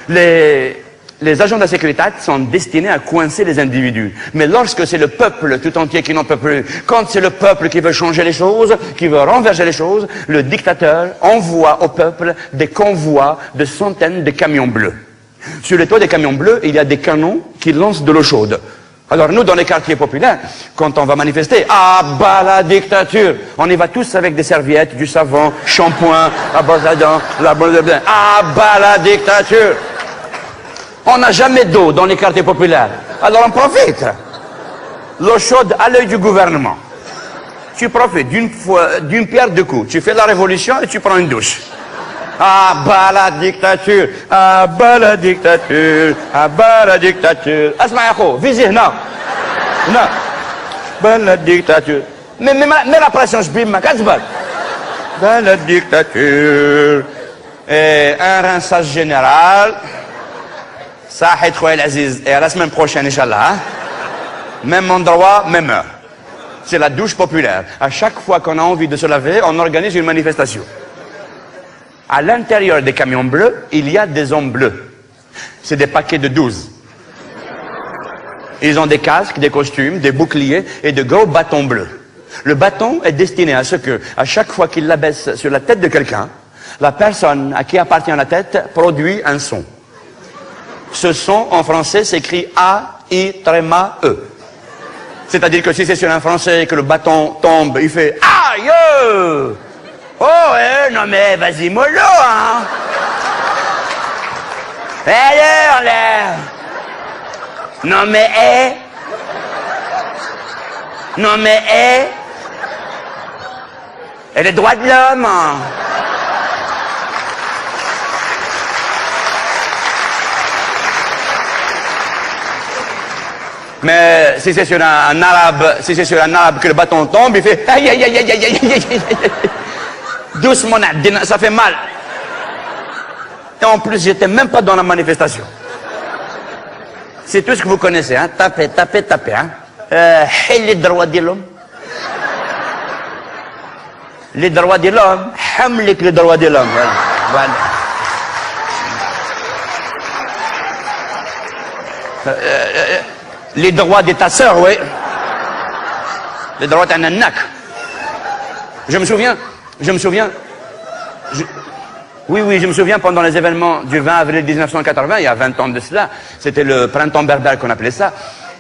Les agents de la sécurité sont destinés à coincer les individus. Mais lorsque c'est le peuple tout entier qui n'en peut plus, quand c'est le peuple qui veut changer les choses, qui veut renverser les choses, le dictateur envoie au peuple des convois de centaines de camions bleus. Sur les toits des camions bleus, il y a des canons qui lancent de l'eau chaude. Alors nous, dans les quartiers populaires, quand on va manifester, ah bah la dictature, on y va tous avec des serviettes, du savon, shampoing, la brosse à dents, la brosse à dents, ah bah la dictature. On n'a jamais d'eau dans les quartiers populaires, alors on profite. L'eau chaude à l'œil du gouvernement. Tu profites d'une pierre deux coups, tu fais la révolution et tu prends une douche. Ah bah la dictature, ah bah la dictature, ah bah la dictature. Asma ya kho, visez, non. Non. Bah la dictature. Mais la pression, je bime, qu'est-ce que bah la dictature. Et un rinçage général. Ça, Khoya Aziz. Et à la semaine prochaine, Inch'Allah. Même endroit, même heure. C'est la douche populaire. À chaque fois qu'on a envie de se laver, on organise une manifestation. À l'intérieur des camions bleus, il y a des hommes bleus. C'est des paquets de 12. Ils ont des casques, des costumes, des boucliers et de gros bâtons bleus. Le bâton est destiné à ce que, à chaque fois qu'il l'abaisse sur la tête de quelqu'un, la personne à qui appartient la tête produit un son. Ce son, en français, s'écrit A-I-E. C'est-à-dire que si c'est sur un français et que le bâton tombe, il fait aïe! Oh, non mais vas-y mollo, hein. Allez, en l'air. Non mais, Non mais, Et les droits de l'homme, hein. Mais si c'est sur un arabe, que le bâton tombe, il fait aïe aïe aïe aïe aïe aïe aïe aïe. Doucement, ça fait mal. Et en plus, j'étais même pas dans la manifestation. C'est tout ce que vous connaissez, hein. Tapez, tapez, tapez, hein. Les droits de l'homme. Les droits de l'homme. Hamlik les droits de l'homme. Voilà. Les droits de ta sœur, oui. Les droits d'un nanak. Je me souviens. Oui, je me souviens pendant les événements du 20 avril 1980, il y a 20 ans de cela, c'était le printemps berbère qu'on appelait ça.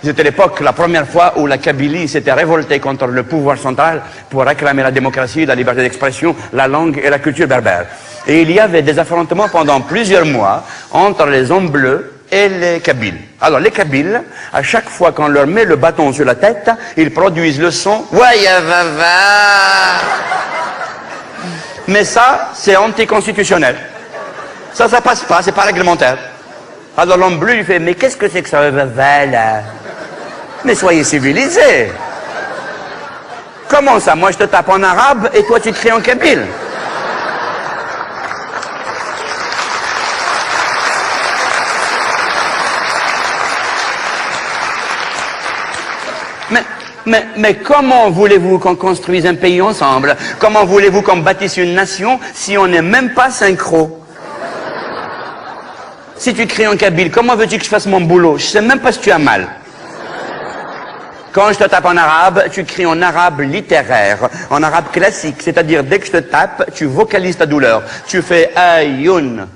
C'était l'époque, la première fois où la Kabylie s'était révoltée contre le pouvoir central pour réclamer la démocratie, la liberté d'expression, la langue et la culture berbère. Et il y avait des affrontements pendant plusieurs mois entre les hommes bleus et les Kabyles. Alors les Kabyles, à chaque fois qu'on leur met le bâton sur la tête, ils produisent le son « Wayavava ». Mais ça, c'est anticonstitutionnel. Ça passe pas, c'est pas réglementaire. Alors l'homme bleu, il fait « Mais qu'est-ce que c'est que ça, va là? Mais soyez civilisés. Comment ça? Moi, je te tape en arabe et toi, tu cries en kabyle. » Mais comment voulez-vous qu'on construise un pays ensemble? Comment voulez-vous qu'on bâtisse une nation si on n'est même pas synchro? Si tu cries en kabyle, comment veux-tu que je fasse mon boulot? Je sais même pas si tu as mal. Quand je te tape en arabe, tu cries en arabe littéraire, en arabe classique, c'est-à-dire dès que je te tape, tu vocalises ta douleur. Tu fais ayoun.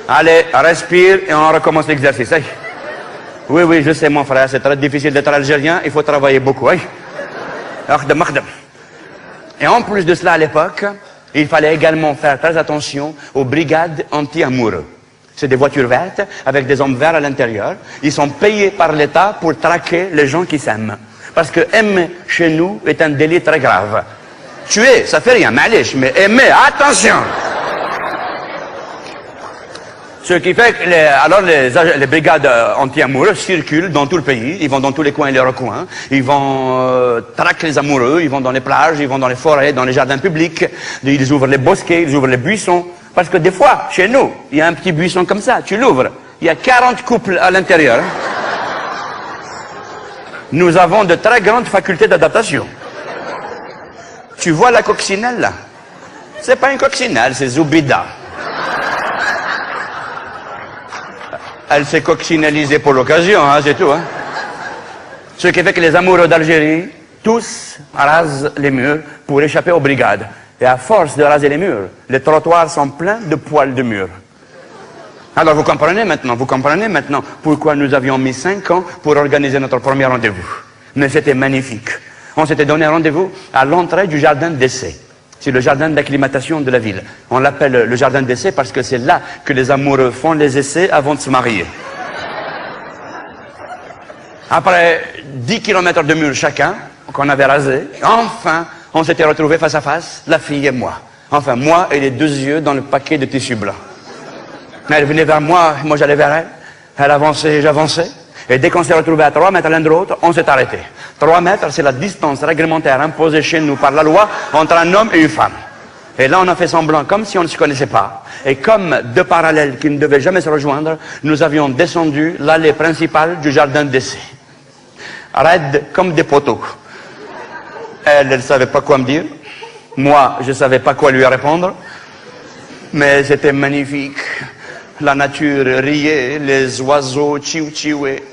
Allez, respire et on recommence l'exercice. Hey. Oui, je sais mon frère, c'est très difficile d'être algérien, il faut travailler beaucoup. Hey. Et en plus de cela, à l'époque, il fallait également faire très attention aux brigades anti-amoureux. C'est des voitures vertes avec des hommes verts à l'intérieur. Ils sont payés par l'État pour traquer les gens qui s'aiment. Parce que aimer chez nous est un délit très grave. Tuer, ça fait rien, malish, mais aimer, attention! Ce qui fait que les brigades anti-amoureux circulent dans tout le pays, ils vont dans tous les coins et les recoins, ils vont traquer les amoureux, ils vont dans les plages, ils vont dans les forêts, dans les jardins publics, ils ouvrent les bosquets, ils ouvrent les buissons. Parce que des fois, chez nous, il y a un petit buisson comme ça, tu l'ouvres, il y a 40 couples à l'intérieur. Nous avons de très grandes facultés d'adaptation. Tu vois la coccinelle là? C'est pas une coccinelle, c'est Zoubida. Elle s'est coccinellisée pour l'occasion, hein, c'est tout. Hein. Ce qui fait que les amoureux d'Algérie, tous rasent les murs pour échapper aux brigades. Et à force de raser les murs, les trottoirs sont pleins de poils de murs. Alors vous comprenez maintenant pourquoi nous avions mis 5 ans pour organiser notre premier rendez-vous. Mais c'était magnifique. On s'était donné rendez-vous à l'entrée du jardin d'essai. C'est le jardin d'acclimatation de la ville. On l'appelle le jardin d'essai parce que c'est là que les amoureux font les essais avant de se marier. Après 10 kilomètres de mur chacun, qu'on avait rasé, enfin, on s'était retrouvés face à face, la fille et moi. Enfin, moi et les 2 yeux dans le paquet de tissu blanc. Elle venait vers moi, moi j'allais vers elle. Elle avançait, j'avançais. Et dès qu'on s'est retrouvés à 3 mètres l'un de l'autre, on s'est arrêté. 3 mètres, c'est la distance réglementaire imposée chez nous par la loi entre un homme et une femme. Et là, on a fait semblant comme si on ne se connaissait pas. Et comme 2 parallèles qui ne devaient jamais se rejoindre, nous avions descendu l'allée principale du jardin d'essai. Raides comme des poteaux. Elle ne savait pas quoi me dire. Moi, je ne savais pas quoi lui répondre. Mais c'était magnifique. La nature riait, les oiseaux chiou-chiouaient.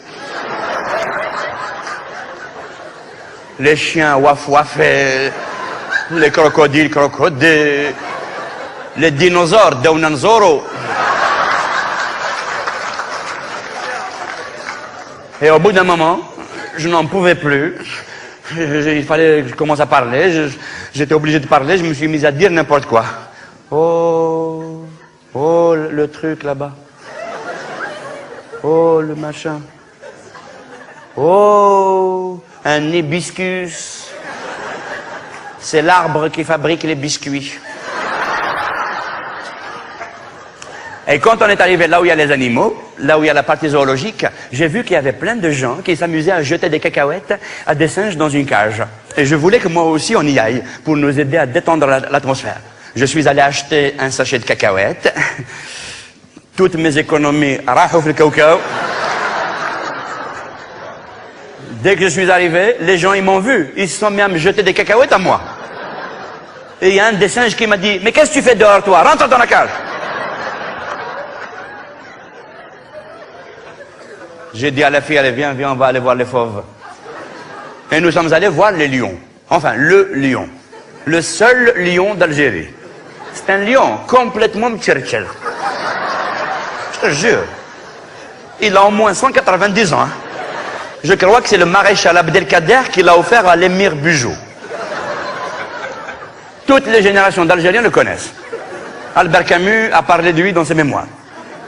Les chiens waf-wafaient, les crocodiles crocodaient, les dinosaures daunanzoro. Et au bout d'un moment, je n'en pouvais plus. Il fallait que je commence à parler. J'étais obligé de parler. Je me suis mis à dire n'importe quoi. Oh, le truc là-bas. Oh, le machin. Oh, un hibiscus. C'est l'arbre qui fabrique les biscuits. Et quand on est arrivé là où il y a les animaux, là où il y a la partie zoologique, j'ai vu qu'il y avait plein de gens qui s'amusaient à jeter des cacahuètes à des singes dans une cage. Et je voulais que moi aussi on y aille pour nous aider à détendre l'atmosphère. Je suis allé acheter un sachet de cacahuètes. Toutes mes économies rahou fil kaoukao. Dès que je suis arrivé, les gens ils m'ont vu. Ils se sont mis à me jeter des cacahuètes à moi. Et il y a un des singes qui m'a dit « Mais qu'est-ce que tu fais dehors toi? Rentre dans la cage !» J'ai dit à la fille, allez viens, on va aller voir les fauves. Et nous sommes allés voir les lions. Enfin, le lion. Le seul lion d'Algérie. C'est un lion complètement mtchertcher. Je te jure. Il a au moins 190 ans. Hein. Je crois que c'est le maréchal Abdelkader qui l'a offert à l'émir Bugeaud. Toutes les générations d'Algériens le connaissent. Albert Camus a parlé de lui dans ses mémoires.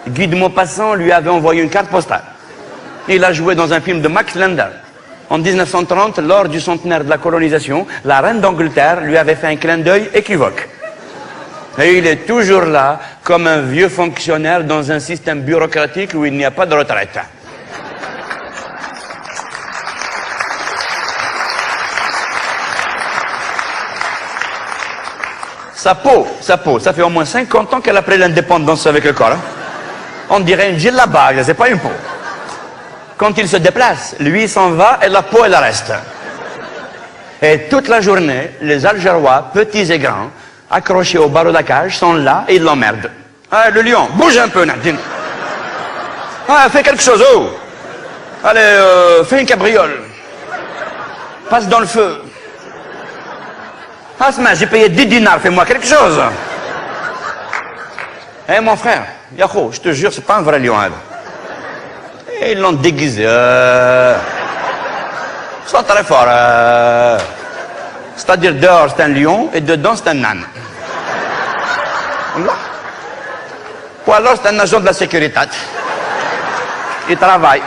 Guy de Maupassant lui avait envoyé une carte postale. Il a joué dans un film de Max Lander. En 1930, lors du centenaire de la colonisation, la reine d'Angleterre lui avait fait un clin d'œil équivoque. Et il est toujours là, comme un vieux fonctionnaire dans un système bureaucratique où il n'y a pas de retraite. Sa peau, ça fait au moins 50 ans qu'elle a pris l'indépendance avec le corps. Hein. On dirait une djellaba, c'est pas une peau. Quand il se déplace, lui s'en va et la peau, elle reste. Et toute la journée, les Algérois, petits et grands, accrochés au barreau de la cage, sont là et ils l'emmerdent. Ah, le lion, bouge un peu, Nadine. Ah, fais quelque chose, oh. Allez, fais une cabriole. Passe dans le feu. Asma, j'ai payé 10 dinars, fais-moi quelque chose. Eh, mon frère, Yahoo, je te jure, c'est pas un vrai lion, hein. Et ils l'ont déguisé. Ils sont très forts. C'est-à-dire, dehors, c'est un lion, et dedans, c'est un âne. Ou alors, c'est un agent de la sécurité. Il travaille.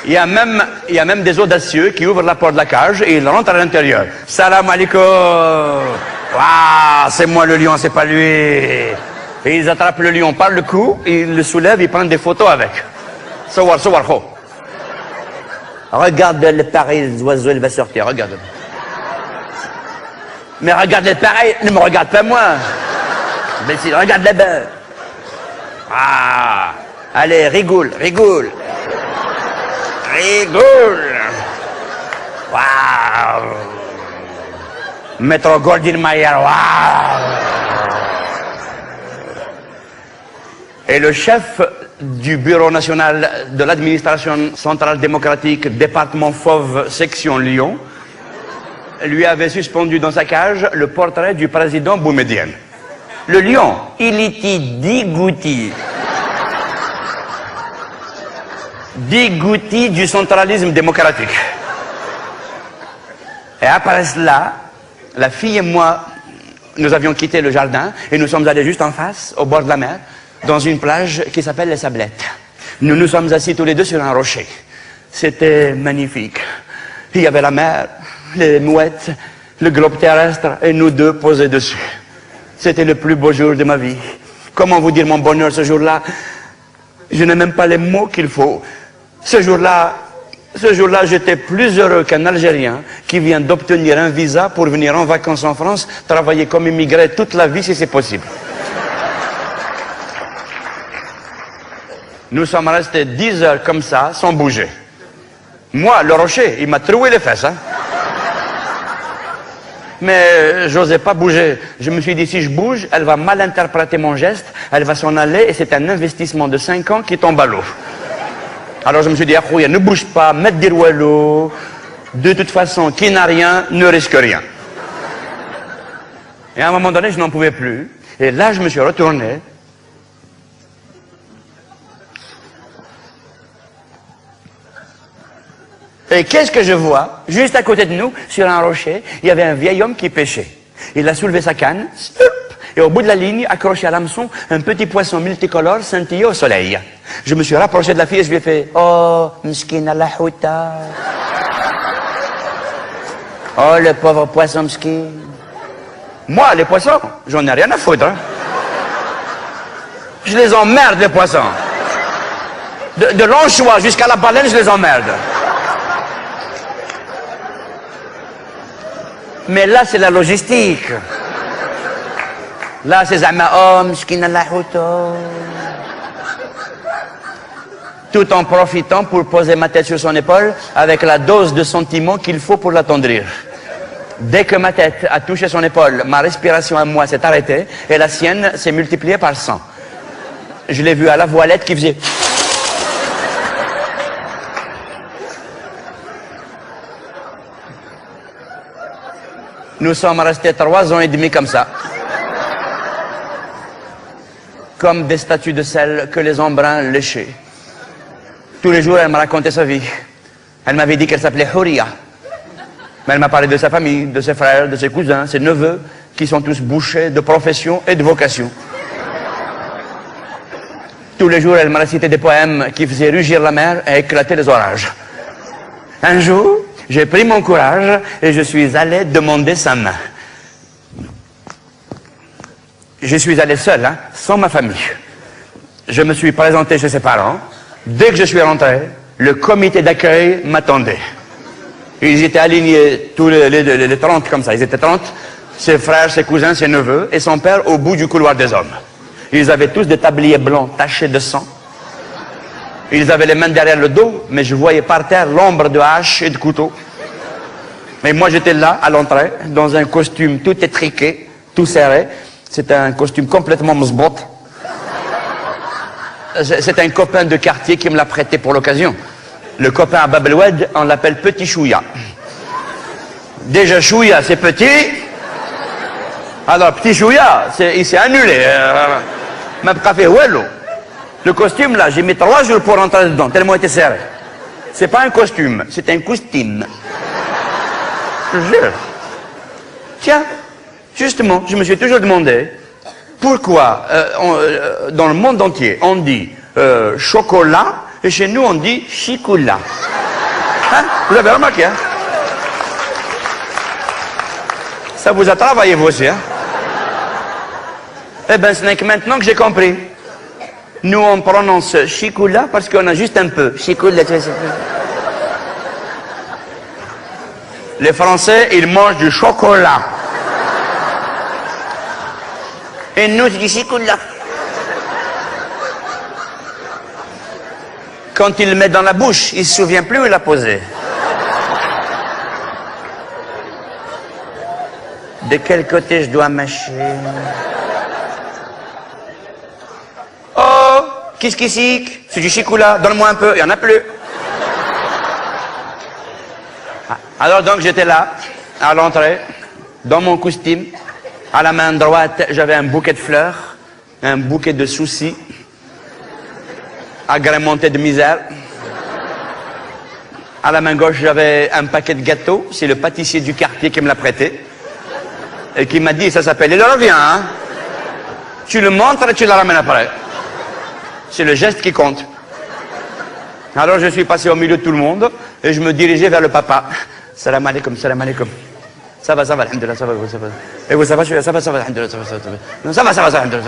Il y a même des audacieux qui ouvrent la porte de la cage et ils rentrent à l'intérieur. Salam alaikum. Waouh, c'est moi le lion, c'est pas lui. Et ils attrapent le lion par le cou, ils le soulèvent, ils prennent des photos avec. Sawar, ho. Regarde le pareil, l'oiseau, il va sortir, regarde. Mais regarde le pareil, ne me regarde pas moi. Mais si, regarde là-bas. Ah, allez, rigole. Rigole. Waouh. Maître Goldwyn-Mayer, waouh. Et le chef du Bureau national de l'administration centrale démocratique, département Fauve, section Lyon, lui avait suspendu dans sa cage le portrait du président Boumedienne. Le lion, il était dégoûté. Dégoûté du centralisme démocratique. Et après cela, la fille et moi, nous avions quitté le jardin et nous sommes allés juste en face, au bord de la mer, dans une plage qui s'appelle les Sablettes. Nous nous sommes assis tous les deux sur un rocher. C'était magnifique. Il y avait la mer, les mouettes, le globe terrestre et nous deux posés dessus. C'était le plus beau jour de ma vie. Comment vous dire mon bonheur ce jour-là? Je n'ai même pas les mots qu'il faut. Ce jour-là, j'étais plus heureux qu'un Algérien qui vient d'obtenir un visa pour venir en vacances en France, travailler comme immigré toute la vie si c'est possible. Nous sommes restés 10 heures comme ça, sans bouger. Moi, le rocher, il m'a troué les fesses. Hein. Mais j'osais pas bouger. Je me suis dit, si je bouge, elle va mal interpréter mon geste, elle va s'en aller et c'est un investissement de 5 ans qui tombe à l'eau. Alors je me suis dit, Akhouya, ne bouge pas, mets des rouleaux. De toute façon, qui n'a rien, ne risque rien. Et à un moment donné, je n'en pouvais plus. Et là, je me suis retourné. Et qu'est-ce que je vois? Juste à côté de nous, sur un rocher, il y avait un vieil homme qui pêchait. Il a soulevé sa canne, et au bout de la ligne, accroché à l'hameçon, un petit poisson multicolore scintillait au soleil. Je me suis rapproché de la fille et je lui ai fait « Oh, mskina la houta. Oh, le pauvre poisson mskin. » Moi, les poissons, j'en ai rien à foutre. Hein. Je les emmerde, les poissons. De l'anchois jusqu'à la baleine, je les emmerde. Mais là, c'est la logistique. Là, c'est Zama, oh, mskina la houta. Tout en profitant pour poser ma tête sur son épaule avec la dose de sentiment qu'il faut pour l'attendrir. Dès que ma tête a touché son épaule, ma respiration à moi s'est arrêtée et la sienne s'est multipliée par 100. Je l'ai vu à la voilette qui faisait... Nous sommes restés 3 ans et demi comme ça. Comme des statues de sel que les embruns léchaient. Tous les jours, elle me racontait sa vie. Elle m'avait dit qu'elle s'appelait Houria. Mais elle m'a parlé de sa famille, de ses frères, de ses cousins, ses neveux, qui sont tous bouchers de profession et de vocation. Tous les jours, elle m'a récité des poèmes qui faisaient rugir la mer et éclater les orages. Un jour, j'ai pris mon courage et je suis allé demander sa main. Je suis allé seul, hein, sans ma famille. Je me suis présenté chez ses parents. Dès que je suis rentré, le comité d'accueil m'attendait. Ils étaient alignés, tous les 30 comme ça, ils étaient 30, ses frères, ses cousins, ses neveux, et son père au bout du couloir des hommes. Ils avaient tous des tabliers blancs tachés de sang. Ils avaient les mains derrière le dos, mais je voyais par terre l'ombre de haches et de couteaux. Et moi j'étais là, à l'entrée, dans un costume tout étriqué, tout serré. C'était un costume complètement msbot. C'est un copain de quartier qui me l'a prêté pour l'occasion. Le copain à Bab el-Oued, on l'appelle Petit Chouïa. Déjà Chouïa, c'est petit. Alors Petit Chouïa, il s'est annulé. Même café Ouello. Le costume là, j'ai mis 3 jours pour rentrer dedans, tellement il était serré. C'est pas un costume, c'est un costume. Je jure. Tiens, justement, je me suis toujours demandé pourquoi dans le monde entier on dit chocolat et chez nous on dit chicoula. Hein? Vous avez remarqué, hein? Ça vous a travaillé vous aussi, hein? Eh bien, ce n'est que maintenant que j'ai compris. Nous on prononce chicoula parce qu'on a juste un peu. Chicoula, tu sais. Les Français, ils mangent du chocolat. Et nous, c'est du chicoula. Quand il le met dans la bouche, il ne se souvient plus où il l'a posé. De quel côté je dois mâcher? Oh, qu'est-ce qui sique? C'est du chicoula, donne-moi un peu, il n'y en a plus. Alors donc j'étais là, à l'entrée, dans mon costume. À la main droite, j'avais un bouquet de fleurs, un bouquet de soucis, agrémenté de misère. À la main gauche, j'avais un paquet de gâteaux. C'est le pâtissier du quartier qui me l'a prêté. Et qui m'a dit, ça s'appelle, il revient, hein. Tu le montres et tu le ramènes après. C'est le geste qui compte. Alors je suis passé au milieu de tout le monde et je me dirigeais vers le papa. Salam alaikum, salam alaikum. Ça va, alhamdoulilah, ça va. Et vous, ça va, alhamdoulilah, ça va, alhamdoulilah, ça va, alhamdoulilah, ça va, alhamdoulilah,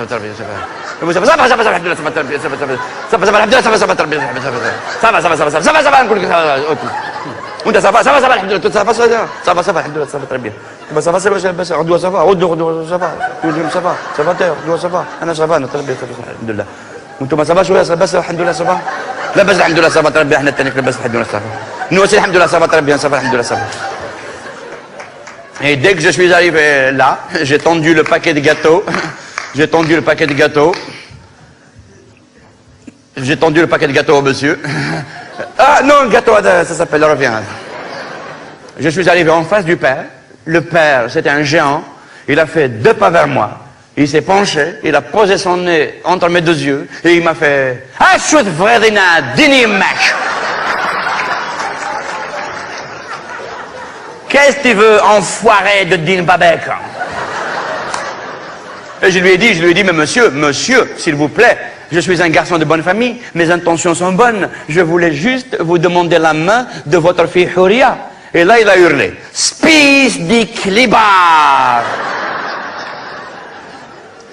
ça va, alhamdoulilah, Et dès que je suis arrivé là, j'ai tendu le paquet de gâteaux. J'ai tendu le paquet de gâteaux. J'ai tendu le paquet de gâteaux au monsieur. Ah non, le gâteau, ça s'appelle, reviens. Je suis arrivé en face du père. Le père, c'était un géant. Il a fait 2 pas vers moi. Il s'est penché, il a posé son nez entre mes 2 yeux et il m'a fait « Ashut vredina dini mec !» Qu'est-ce que tu veux, enfoiré de Din Babek? Et je lui ai dit, mais monsieur, s'il vous plaît, je suis un garçon de bonne famille, mes intentions sont bonnes, je voulais juste vous demander la main de votre fille Huria. Et là, il a hurlé, Spice dik libar.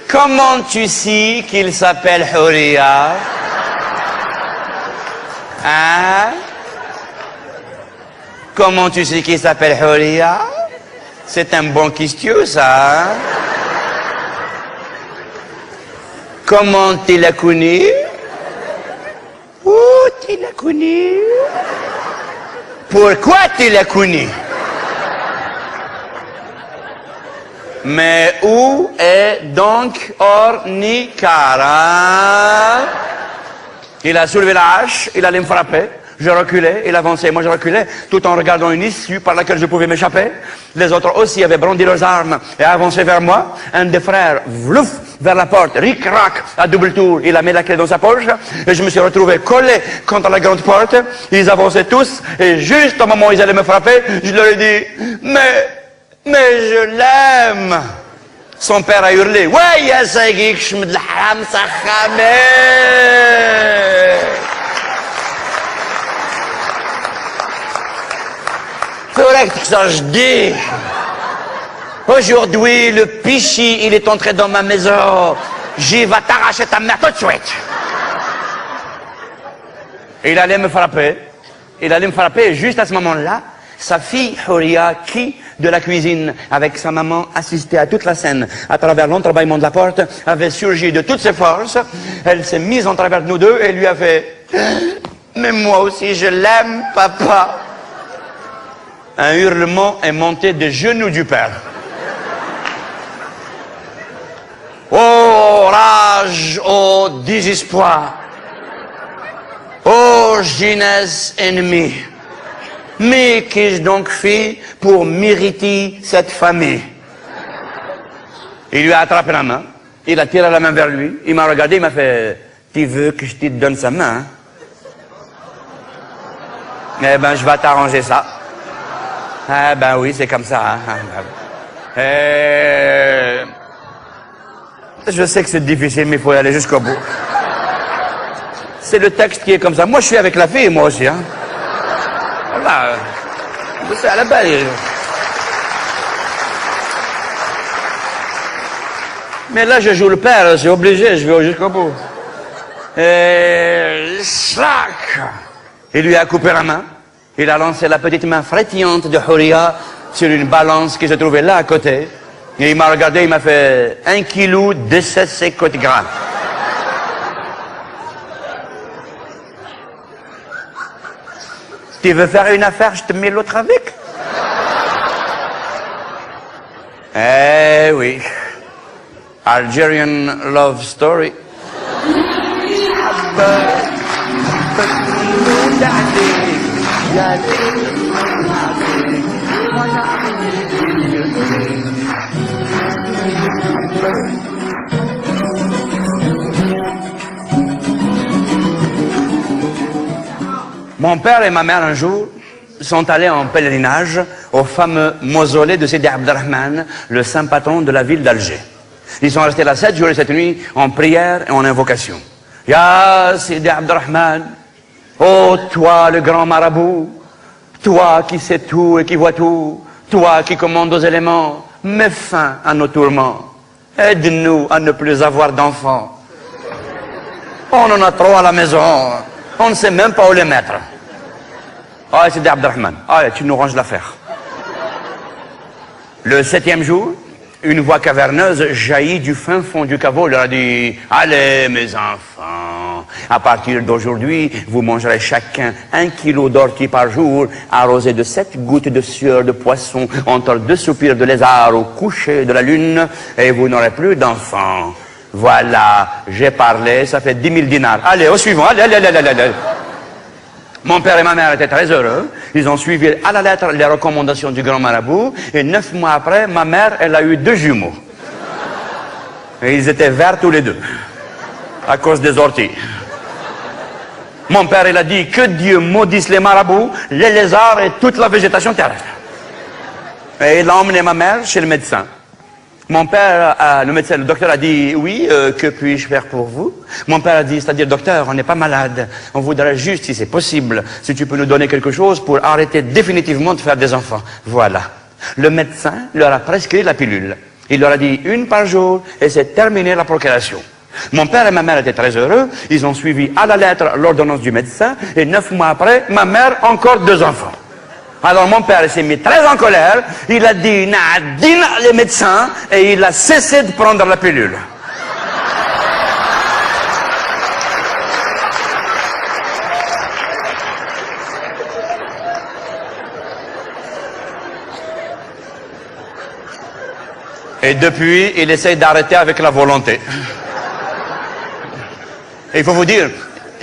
Comment tu sais qu'il s'appelle Huria? Hein? Comment tu sais qu'il s'appelle Huria? C'est un bon question, ça. Hein? Comment tu l'as connu? Où tu l'as connu? Pourquoi tu l'as connu? Mais où est donc Ornikara? Il a soulevé la hache, il allait me frapper. Je reculais, il avançait, moi je reculais, tout en regardant une issue par laquelle je pouvais m'échapper. Les autres aussi avaient brandi leurs armes et avancé vers moi. Un des frères, vlouf, vers la porte, ric-rac, à double tour. Il a mis la clé dans sa poche et je me suis retrouvé collé contre la grande porte. Ils avançaient tous et juste au moment où ils allaient me frapper, je leur ai dit, mais je l'aime. Son père a hurlé, ouais, ya sagik, shmd l'haram, sakhamé. Faudrait que ça je dis. Aujourd'hui, le pichi, il est entré dans ma maison. J'y vais t'arracher ta mère tout de suite. Il allait me frapper. Il allait me frapper et juste à ce moment-là, sa fille Houria, qui, de la cuisine, avec sa maman, assistait à toute la scène, à travers l'entrebâillement de la porte, avait surgi de toutes ses forces. Elle s'est mise en travers de nous deux et lui a fait « Mais moi aussi, je l'aime, papa !» Un hurlement est monté des genoux du père. Oh rage, oh désespoir, oh jeunesse ennemie. Mais qu'ai-je donc fait pour mériter cette famille? Il lui a attrapé la main, il a tiré la main vers lui, il m'a regardé, il m'a fait « Tu veux que je te donne sa main? » Eh ben, je vais t'arranger ça. Ah ben oui, c'est comme ça. Hein. Je sais que c'est difficile, mais il faut y aller jusqu'au bout. C'est le texte qui est comme ça. Moi, je suis avec la fille, moi aussi. Hein. Voilà. C'est à la belle. Mais là, je joue le père, c'est obligé, je vais jusqu'au bout. Slack. Il lui a coupé la main. Il a lancé la petite main frétillante de Houria sur une balance qui se trouvait là à côté. Et il m'a regardé, il m'a fait 1 kilo de 50 grammes. Tu veux faire une affaire, je te mets l'autre avec? Eh oui. Algerian love story. Mon père et ma mère un jour sont allés en pèlerinage au fameux mausolée de Sidi Abdelrahman, le saint patron de la ville d'Alger. Ils sont restés là 7 jours et 7 nuits en prière et en invocation. Ya Sidi Abdelrahman, oh toi le grand marabout, toi qui sais tout et qui vois tout, toi qui commandes aux éléments, mets fin à nos tourments. Aide-nous à ne plus avoir d'enfants. On en a trop à la maison, on ne sait même pas où les mettre. Ah, Sidi Abdelrahman, ah, tu nous ranges l'affaire. Le 7e jour, une voix caverneuse jaillit du fin fond du caveau. Il leur a dit, allez mes enfants, à partir d'aujourd'hui, vous mangerez chacun 1 kilo d'ortie par jour, arrosé de 7 gouttes de sueur de poisson entre 2 soupirs de lézard au coucher de la lune, et vous n'aurez plus d'enfants. Voilà, j'ai parlé, ça fait 10 000 dinars. Allez, au suivant, allez. Mon père et ma mère étaient très heureux. Ils ont suivi à la lettre les recommandations du grand marabout. Et 9 mois après, ma mère, elle a eu 2 jumeaux. Et ils étaient verts tous les deux. À cause des orties. Mon père, il a dit que Dieu maudisse les marabouts, les lézards et toute la végétation terrestre. Et il a emmené ma mère chez le médecin. Mon père, le médecin, le docteur a dit, oui, que puis-je faire pour vous? Mon père a dit, c'est-à-dire, docteur, on n'est pas malade. On voudrait juste, si c'est possible, si tu peux nous donner quelque chose pour arrêter définitivement de faire des enfants. Voilà. Le médecin leur a prescrit la pilule. Il leur a dit 1 par jour et c'est terminé la procréation. Mon père et ma mère étaient très heureux. Ils ont suivi à la lettre l'ordonnance du médecin et 9 mois après, ma mère, encore 2 enfants. Alors mon père s'est mis très en colère, il a dit « Nadine les médecins » et il a cessé de prendre la pilule. Et depuis, il essaye d'arrêter avec la volonté. Et il faut vous dire,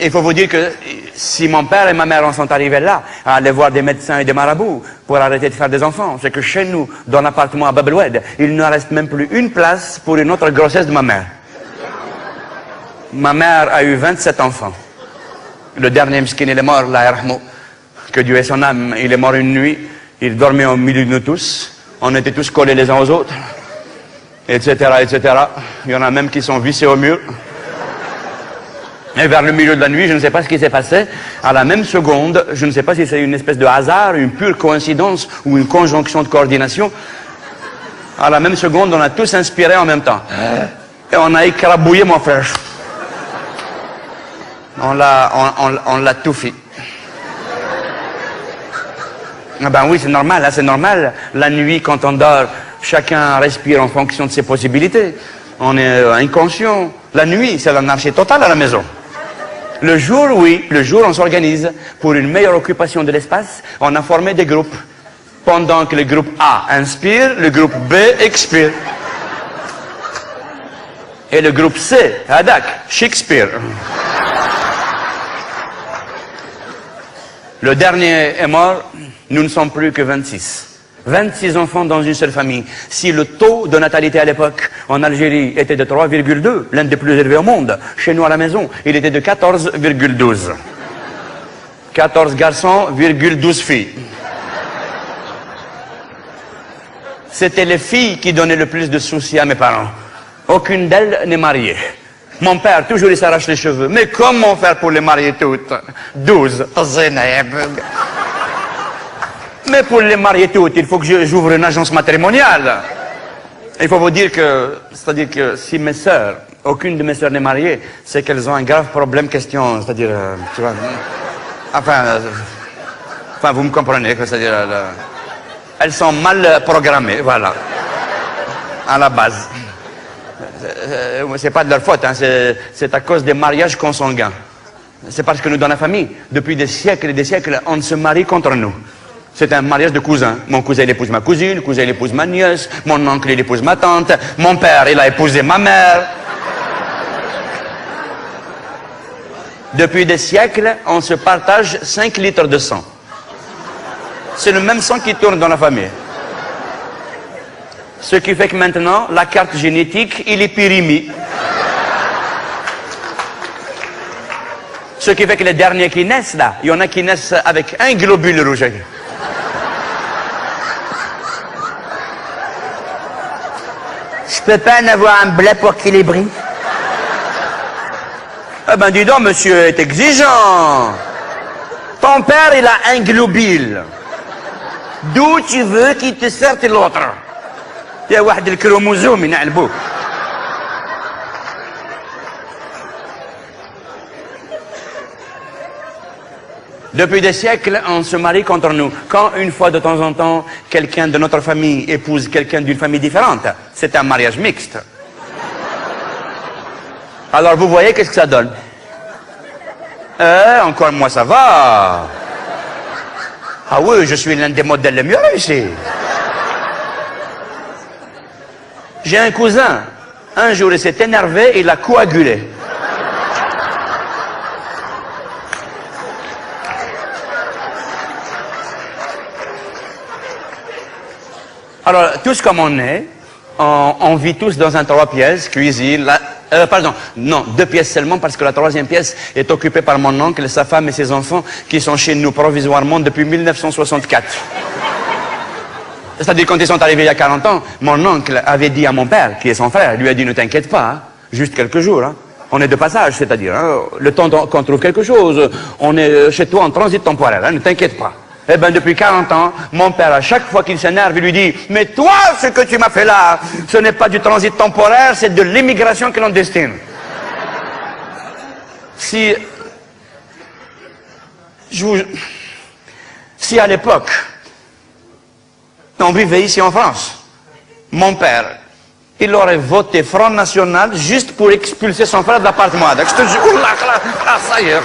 Il faut vous dire que si mon père et ma mère en sont arrivés là, à aller voir des médecins et des marabouts pour arrêter de faire des enfants, c'est que chez nous, dans l'appartement à Bab el Oued, il ne reste même plus une place pour une autre grossesse de ma mère. Ma mère a eu 27 enfants. Le dernier Mskin, il est mort, Allah yarhamou. Que Dieu ait son âme. Il est mort une nuit. Il dormait au milieu de nous tous. On était tous collés les uns aux autres. Etc., etc. Il y en a même qui sont vissés au mur. Et vers le milieu de la nuit, je ne sais pas ce qui s'est passé. À la même seconde, je ne sais pas si c'est une espèce de hasard, une pure coïncidence ou une conjonction de coordination. À la même seconde, on a tous inspiré en même temps. Et on a écrabouillé mon frère. On l'a tout fait. Ah ben oui, c'est normal, hein, c'est normal. La nuit, quand on dort, chacun respire en fonction de ses possibilités. On est inconscient. La nuit, c'est l'anarchie totale à la maison. Le jour, oui, le jour, on s'organise. Pour une meilleure occupation de l'espace, on a formé des groupes. Pendant que le groupe A inspire, le groupe B expire. Et le groupe C, Hadak, Shakespeare. Le dernier est mort, nous ne sommes plus que 26. 26 enfants dans une seule famille. Si le taux de natalité à l'époque en Algérie était de 3,2, l'un des plus élevés au monde, chez nous à la maison, il était de 14,12. 14 garçons, 12 filles. C'était les filles qui donnaient le plus de soucis à mes parents. Aucune d'elles n'est mariée. Mon père, toujours, il s'arrache les cheveux. Mais comment faire pour les marier toutes? 12. Mais pour les marier toutes, il faut que j'ouvre une agence matrimoniale. Il faut vous dire que, c'est-à-dire que si mes sœurs, aucune de mes sœurs n'est mariée, c'est qu'elles ont un grave problème question, c'est-à-dire, tu vois, enfin, vous me comprenez, c'est-à-dire, elles sont mal programmées, voilà, à la base. C'est pas de leur faute, hein, c'est à cause des mariages consanguins. C'est parce que nous, dans la famille, depuis des siècles et des siècles, on se marie contre nous. C'est un mariage de cousins. Mon cousin, il épouse ma cousine, le cousin, il épouse ma nièce, mon oncle, il épouse ma tante, mon père, il a épousé ma mère. Depuis des siècles, on se partage 5 litres de sang. C'est le même sang qui tourne dans la famille. Ce qui fait que maintenant, la carte génétique, il est périmé. Ce qui fait que les derniers qui naissent, là, il y en a qui naissent avec un globule rouge. Je peux pas en avoir un bleu pour qu'il ait brille. Eh ben, dis donc, monsieur est exigeant. Ton père, il a un globule. D'où tu veux qu'il te sorte l'autre? Il y a واحد الكروموزوم ينعلبوه. Depuis des siècles, on se marie contre nous. Quand une fois de temps en temps, quelqu'un de notre famille épouse quelqu'un d'une famille différente, c'est un mariage mixte. Alors vous voyez qu'est-ce que ça donne? Encore moi ça va. Ah oui, je suis l'un des modèles les mieux réussis. J'ai un cousin, un jour il s'est énervé, il a coagulé. Alors, tous comme on est, on vit tous dans un 3 pièces, cuisine, pardon, non, 2 pièces seulement, parce que la 3e pièce est occupée par mon oncle, sa femme et ses enfants, qui sont chez nous provisoirement depuis 1964. C'est-à-dire, quand ils sont arrivés il y a 40 ans, mon oncle avait dit à mon père, qui est son frère, lui a dit, ne t'inquiète pas, hein, juste quelques jours, hein, on est de passage, c'est-à-dire, hein, le temps qu'on trouve quelque chose, on est chez toi en transit temporaire, hein, ne t'inquiète pas. Eh bien, depuis 40 ans, mon père, à chaque fois qu'il s'énerve, il lui dit « Mais toi, ce que tu m'as fait là, ce n'est pas du transit temporaire, c'est de l'immigration clandestine. » Si à l'époque, on vivait ici en France, mon père, il aurait voté Front National juste pour expulser son frère de l'appartement. Je te dis, oula, ça y est.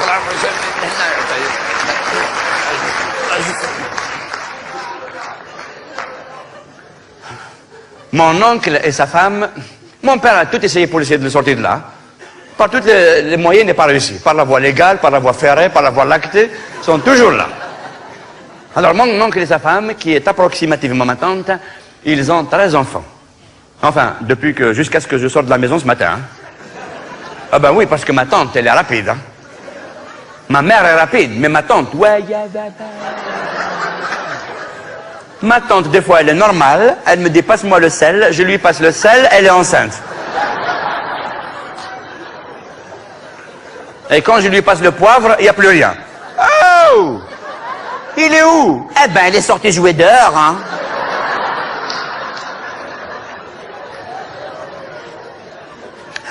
Mon oncle et sa femme, mon père a tout essayé pour essayer de le sortir de là. par tous les moyens, n'est pas réussi. Par la voie légale, par la voie ferrée, par la voie lactée, sont toujours là. Alors, mon oncle et sa femme, qui est approximativement ma tante, ils ont 13 enfants. Enfin, jusqu'à ce que je sorte de la maison ce matin. Hein. Ah ben oui, parce que ma tante, elle est rapide. Hein. Ma mère est rapide, mais ma tante, ouais, ma tante, des fois, elle est normale, elle me dit, passe-moi le sel, je lui passe le sel, elle est enceinte. Et quand je lui passe le poivre, il n'y a plus rien. Oh! Il est où? Eh ben, elle est sortie jouer dehors, hein.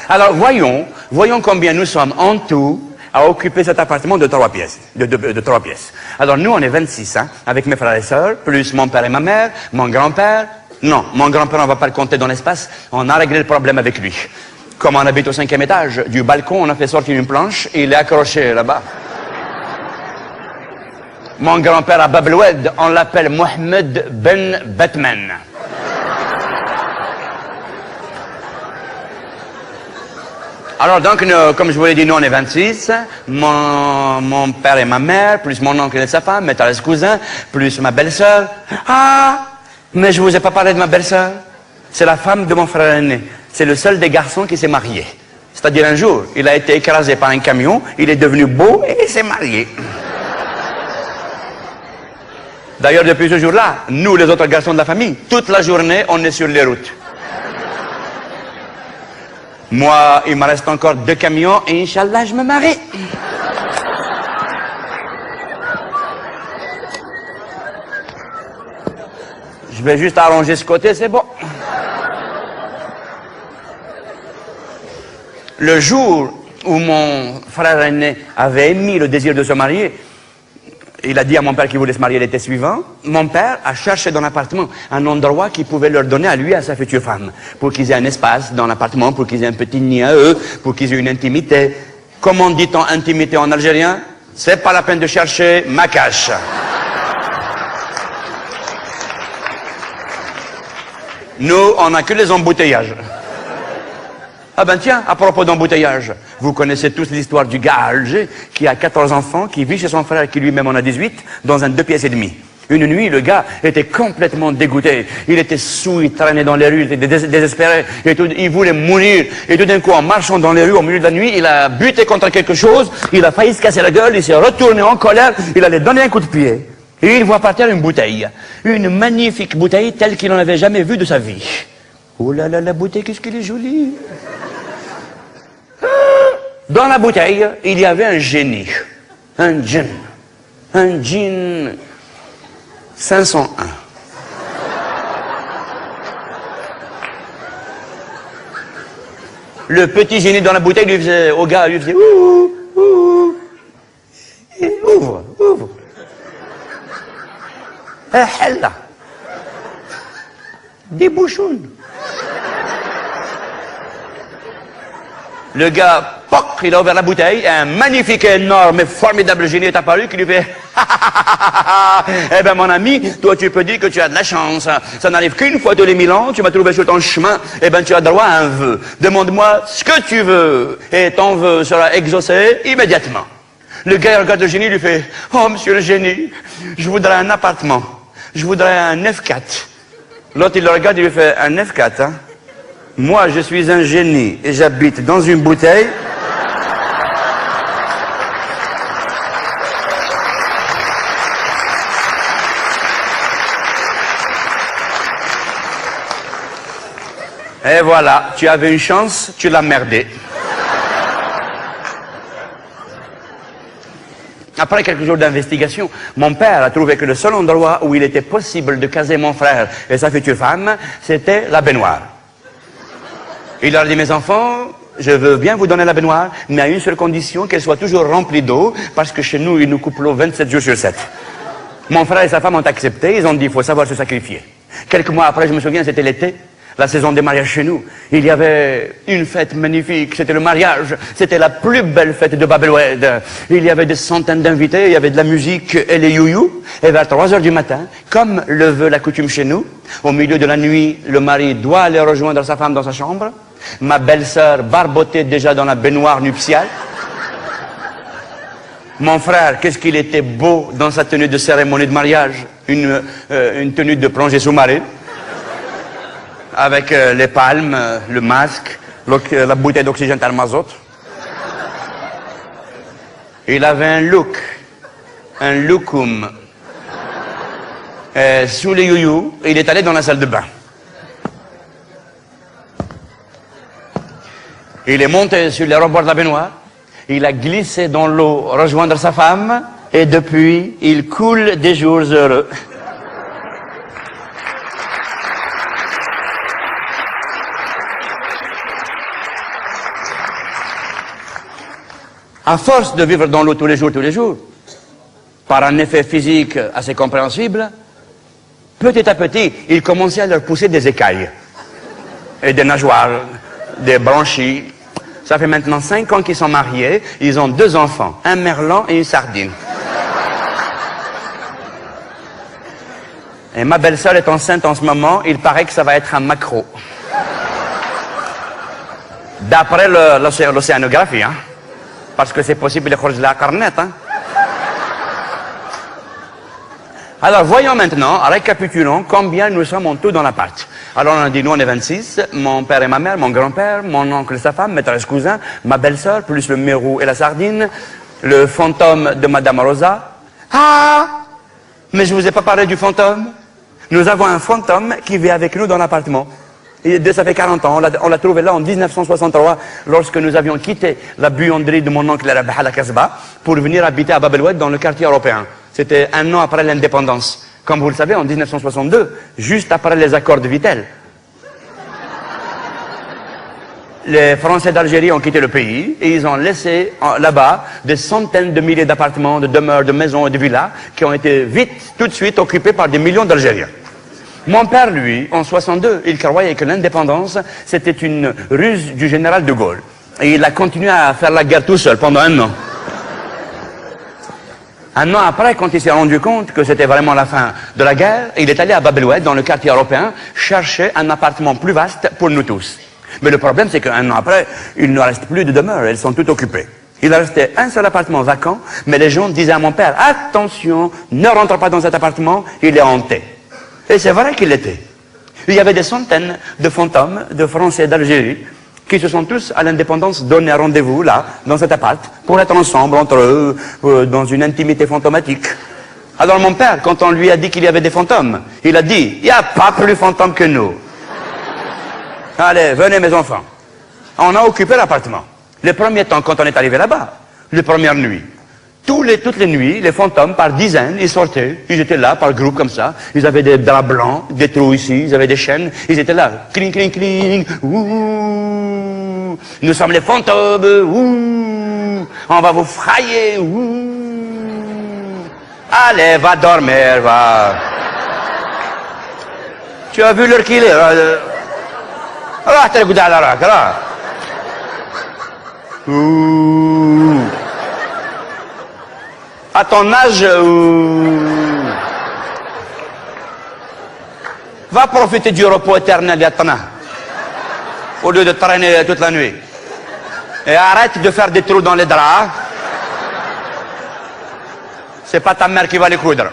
Alors, voyons combien nous sommes en tout à occuper cet appartement de 3 pièces. De 3 pièces. Alors, nous, on est 26, hein, avec mes frères et sœurs, plus mon père et ma mère, mon grand-père. Non, mon grand-père, on ne va pas le compter dans l'espace. On a réglé le problème avec lui. Comme on habite au 5e étage, du balcon, on a fait sortir une planche et il est accroché là-bas. Mon grand-père à Bab el-Oued, on l'appelle Mohamed Ben Batman. Alors donc, comme je vous l'ai dit, nous on est 26, mon père et ma mère, plus mon oncle et sa femme, mes 13 cousins, plus ma belle-sœur. Ah, mais je vous ai pas parlé de ma belle-sœur. C'est la femme de mon frère aîné. C'est le seul des garçons qui s'est marié. C'est-à-dire un jour, il a été écrasé par un camion, il est devenu beau et il s'est marié. D'ailleurs, depuis ce jour-là, nous, les autres garçons de la famille, toute la journée, on est sur les routes. Moi, il me reste encore 2 camions et Inch'Allah, je me marie. Je vais juste arranger ce côté, c'est bon. Le jour où mon frère aîné avait émis le désir de se marier, il a dit à mon père qu'il voulait se marier l'été suivant. Mon père a cherché dans l'appartement un endroit qu'il pouvait leur donner à lui et à sa future femme. Pour qu'ils aient un espace dans l'appartement, pour qu'ils aient un petit nid à eux, pour qu'ils aient une intimité. Comment dit-on intimité en algérien? C'est pas la peine de chercher, ma cache. Nous, on n'a que les embouteillages. Ah ben tiens, à propos d'embouteillage, vous connaissez tous l'histoire du gars à Alger qui a 14 enfants, qui vit chez son frère qui lui-même en a 18, dans un 2 pièces et demi. Une nuit, le gars était complètement dégoûté. Il était saoul, il traînait dans les rues, il était désespéré, et il voulait mourir. Et tout d'un coup, en marchant dans les rues, au milieu de la nuit, il a buté contre quelque chose, il a failli se casser la gueule, il s'est retourné en colère, il allait donner un coup de pied. Et il voit par terre une bouteille. Une magnifique bouteille telle qu'il n'en avait jamais vue de sa vie. Oh là là, la bouteille, qu'est-ce qu'elle est jolie! Dans la bouteille, il y avait un génie, un djinn 501. Le petit génie dans la bouteille lui faisait, au gars, lui faisait ouh, ouh, ouvre. Hella. Des bouchons. Le gars, poc, il a ouvert la bouteille, un magnifique, énorme et formidable génie est apparu qui lui fait eh ben mon ami, toi tu peux dire que tu as de la chance. Ça n'arrive qu'une fois tous les 1000 ans, tu m'as trouvé sur ton chemin, eh ben tu as droit à un vœu. Demande-moi ce que tu veux, et ton vœu sera exaucé immédiatement. Le gars il regarde le génie, il lui fait oh monsieur le génie, je voudrais un appartement, je voudrais un F4. L'autre il le regarde, il lui fait un F4, hein. Moi, je suis un génie et j'habite dans une bouteille. Et voilà, tu avais une chance, tu l'as merdé. Après quelques jours d'investigation, mon père a trouvé que le seul endroit où il était possible de caser mon frère et sa future femme, c'était la baignoire. Il leur a dit, mes enfants, je veux bien vous donner la baignoire, mais à une seule condition, qu'elle soit toujours remplie d'eau, parce que chez nous, il nous coupe l'eau 27 jours sur 7. Mon frère et sa femme ont accepté, ils ont dit, il faut savoir se sacrifier. Quelques mois après, je me souviens, c'était l'été, la saison des mariages chez nous. Il y avait une fête magnifique, c'était le mariage, c'était la plus belle fête de Bab el-Oued. Il y avait des centaines d'invités, il y avait de la musique et les youyou. Et vers 3 heures du matin, comme le veut la coutume chez nous, au milieu de la nuit, le mari doit aller rejoindre sa femme dans sa chambre. Ma belle-sœur barbottait déjà dans la baignoire nuptiale. Mon frère, qu'est-ce qu'il était beau dans sa tenue de cérémonie de mariage. Une tenue de plongée sous-marine. Avec les palmes, le masque, la bouteille d'oxygène thermazote. Il avait un lookum. Sous les youyous, il est allé dans la salle de bain. Il est monté sur les rebords de la baignoire, il a glissé dans l'eau rejoindre sa femme, et depuis, il coule des jours heureux. À force de vivre dans l'eau tous les jours, par un effet physique assez compréhensible, petit à petit, il commençait à leur pousser des écailles, et des nageoires, des branchies. Ça fait maintenant 5 ans qu'ils sont mariés, ils ont 2 enfants, un merlan et une sardine. Et ma belle-sœur est enceinte en ce moment, il paraît que ça va être un maquereau. D'après l'océanographie, hein. Parce que c'est possible de la carnette, hein. Alors, voyons maintenant, récapitulons combien nous sommes en tout dans l'appart. Alors, on a dit, nous, on est 26, mon père et ma mère, mon grand-père, mon oncle et sa femme, mes 13 cousins, ma belle-sœur, plus le mérou et la sardine, le fantôme de Madame Rosa. Ah! Mais je vous ai pas parlé du fantôme. Nous avons un fantôme qui vit avec nous dans l'appartement. Ça fait 40 ans, on l'a trouvé là en 1963, lorsque nous avions quitté la buanderie de mon oncle Rabah la Kasbah, pour venir habiter à Bab el Oued dans le quartier européen. C'était 1 an après l'indépendance. Comme vous le savez, en 1962, juste après les accords de Vittel. Les Français d'Algérie ont quitté le pays et ils ont laissé là-bas des centaines de milliers d'appartements, de demeures, de maisons et de villas qui ont été vite, tout de suite occupés par des millions d'Algériens. Mon père, lui, en 62, il croyait que l'indépendance, c'était une ruse du général de Gaulle. Et il a continué à faire la guerre tout seul pendant 1 an. 1 an après, quand il s'est rendu compte que c'était vraiment la fin de la guerre, il est allé à Bab el Oued, dans le quartier européen, chercher un appartement plus vaste pour nous tous. Mais le problème, c'est qu'1 an après, il ne reste plus de demeures, elles sont toutes occupées. Il restait un seul appartement vacant, mais les gens disaient à mon père, attention, ne rentre pas dans cet appartement, il est hanté. Et c'est vrai qu'il l'était. Il y avait des centaines de fantômes de Français d'Algérie qui se sont tous à l'indépendance donné rendez-vous là, dans cet appart, pour être ensemble, entre eux, dans une intimité fantomatique. Alors mon père, quand on lui a dit qu'il y avait des fantômes, il a dit, il n'y a pas plus fantômes que nous. Allez, venez mes enfants. On a occupé l'appartement. Les premiers temps, quand on est arrivé là-bas, les premières nuits, toutes les nuits, les fantômes, par dizaines, ils sortaient, ils étaient là, par groupe comme ça, ils avaient des draps blancs, des trous ici, ils avaient des chaînes, ils étaient là, cling, cling, cling, ouh, nous sommes les fantômes, ouh, on va vous frayer, ouh, allez, va dormir, va. Tu as vu l'heure qu'il est, راح ترقد على راك راه à ton âge va profiter du repos éternel Yatana au lieu de traîner toute la nuit et arrête de faire des trous dans les draps, c'est pas ta mère qui va les coudre.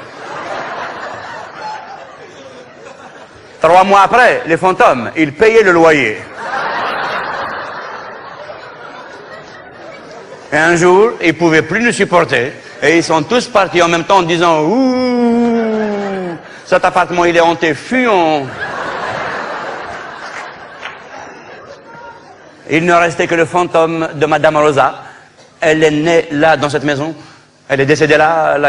3 mois après, les fantômes, ils payaient le loyer. Et un jour, ils ne pouvaient plus nous supporter. Et ils sont tous partis en même temps en disant, ouh, cet appartement, il est hanté, fuyons. Il ne restait que le fantôme de Madame Rosa. Elle est née là, dans cette maison. Elle est décédée là.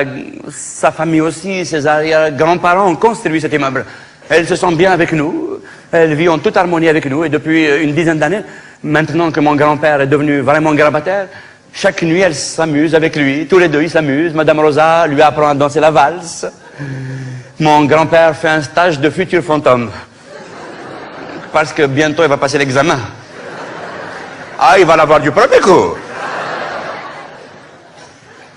Sa famille aussi, ses arrière-grands-parents ont construit cet immeuble. Elle se sent bien avec nous, elle vit en toute harmonie avec nous, et depuis une dizaine d'années, maintenant que mon grand-père est devenu vraiment grabataire, chaque nuit elle s'amuse avec lui, tous les deux ils s'amusent, Madame Rosa lui apprend à danser la valse. Mon grand-père fait un stage de futur fantôme, parce que bientôt il va passer l'examen. Ah, il va l'avoir du premier coup.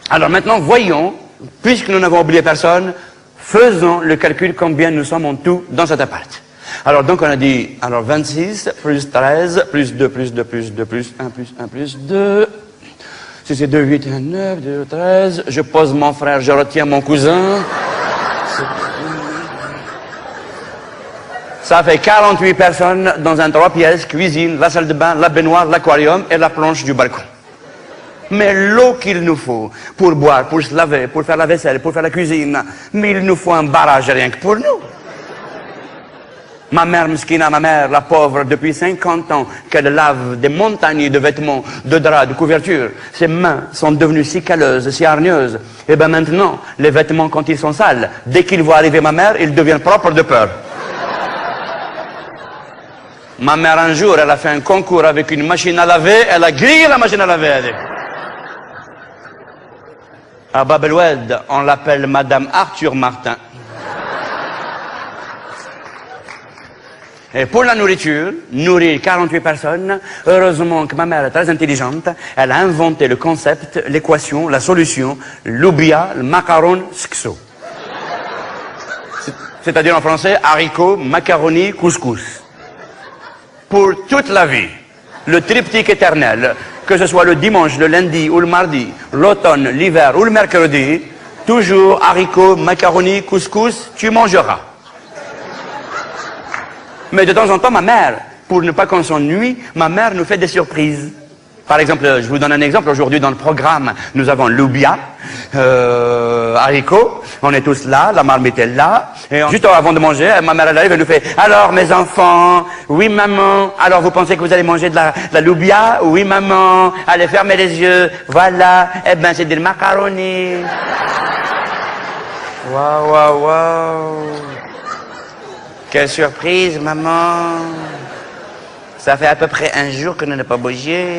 Alors maintenant, voyons, puisque nous n'avons oublié personne, faisons le calcul combien nous sommes en tout dans cet appart. Alors donc on a dit, alors 26 plus 13 plus 2 plus 2 plus 2 plus 1 plus 1 plus 2. Si c'est 2, 8, 1, 9, 2, 13. Je pose mon frère, je retiens mon cousin. Ça fait 48 personnes dans un 3 pièces, cuisine, la salle de bain, la baignoire, l'aquarium et la planche du balcon. Mais l'eau qu'il nous faut pour boire, pour se laver, pour faire la vaisselle, pour faire la cuisine, mais il nous faut un barrage rien que pour nous. Ma mère, Mskina, ma mère, la pauvre, depuis 50 ans, qu'elle lave des montagnes de vêtements, de draps, de couvertures. Ses mains sont devenues si calleuses, si hargneuses. Et bien maintenant, les vêtements, quand ils sont sales, dès qu'ils voient arriver ma mère, ils deviennent propres de peur. Ma mère, un jour, elle a fait un concours avec une machine à laver, elle a grillé la machine à laver, elle. À Bab el-Oued, on l'appelle Madame Arthur Martin. Et pour la nourriture, nourrir 48 personnes, heureusement que ma mère est très intelligente, elle a inventé le concept, l'équation, la solution, l'oubia, le macaron, skso. C'est-à-dire en français, haricots, macaroni, couscous. Pour toute la vie, le triptyque éternel, que ce soit le dimanche, le lundi ou le mardi, l'automne, l'hiver ou le mercredi, toujours haricots, macaroni, couscous, tu mangeras. Mais de temps en temps, ma mère, pour ne pas qu'on s'ennuie, ma mère nous fait des surprises. Par exemple, je vous donne un exemple. Aujourd'hui, dans le programme, nous avons l'oubia, haricots. On est tous là, la marmite est là. Et juste avant de manger, ma mère, elle arrive et nous fait « Alors, mes enfants, oui, maman. Alors, vous pensez que vous allez manger de la loubia? Oui, maman. Allez, fermez les yeux. Voilà. Eh ben, c'est des macaronis. » Waouh, waouh, waouh. Quelle surprise, maman. Ça fait à peu près un jour que nous n'avons pas bougé.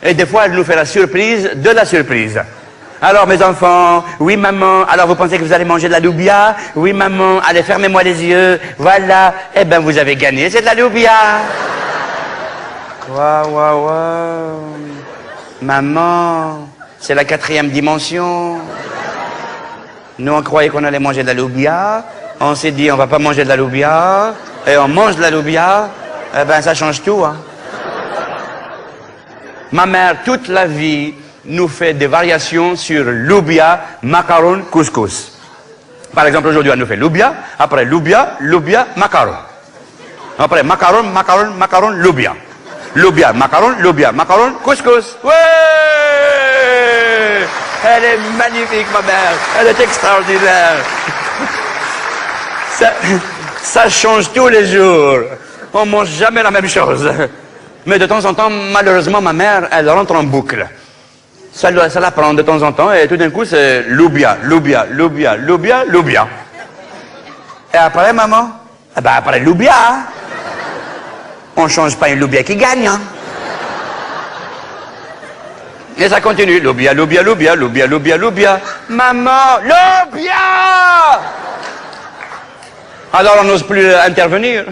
Et des fois, elle nous fait la surprise de la surprise. Alors, mes enfants, oui, maman. Alors, vous pensez que vous allez manger de la loubia? Oui, maman. Allez, fermez-moi les yeux. Voilà. Eh ben, vous avez gagné. C'est de la loubia. Waouh, waouh, waouh. Maman, c'est la 4e dimension. Nous, on croyait qu'on allait manger de la loubia. On s'est dit, on va pas manger de la loubia. Et on mange de la loubia. Eh ben, ça change tout, hein. Ma mère, toute la vie, nous fait des variations sur loubia, macaron, couscous. Par exemple, aujourd'hui, elle nous fait loubia. Après, loubia, loubia, macaron. Après, macaron, macaron, macaron, loubia. Loubia, macaron, couscous. Ouais! Elle est magnifique, ma mère. Elle est extraordinaire. Ça change tous les jours. On mange jamais la même chose. Mais de temps en temps, malheureusement, ma mère, elle rentre en boucle. Ça la prend de temps en temps et tout d'un coup, c'est loubia, loubia, loubia, loubia, loubia. Et après, maman? Eh ben, après loubia. On change pas une loubia qui gagne, hein. Et ça continue. Loubia, loubia, loubia, loubia, loubia, loubia. Maman, loubia! Alors on n'ose plus intervenir.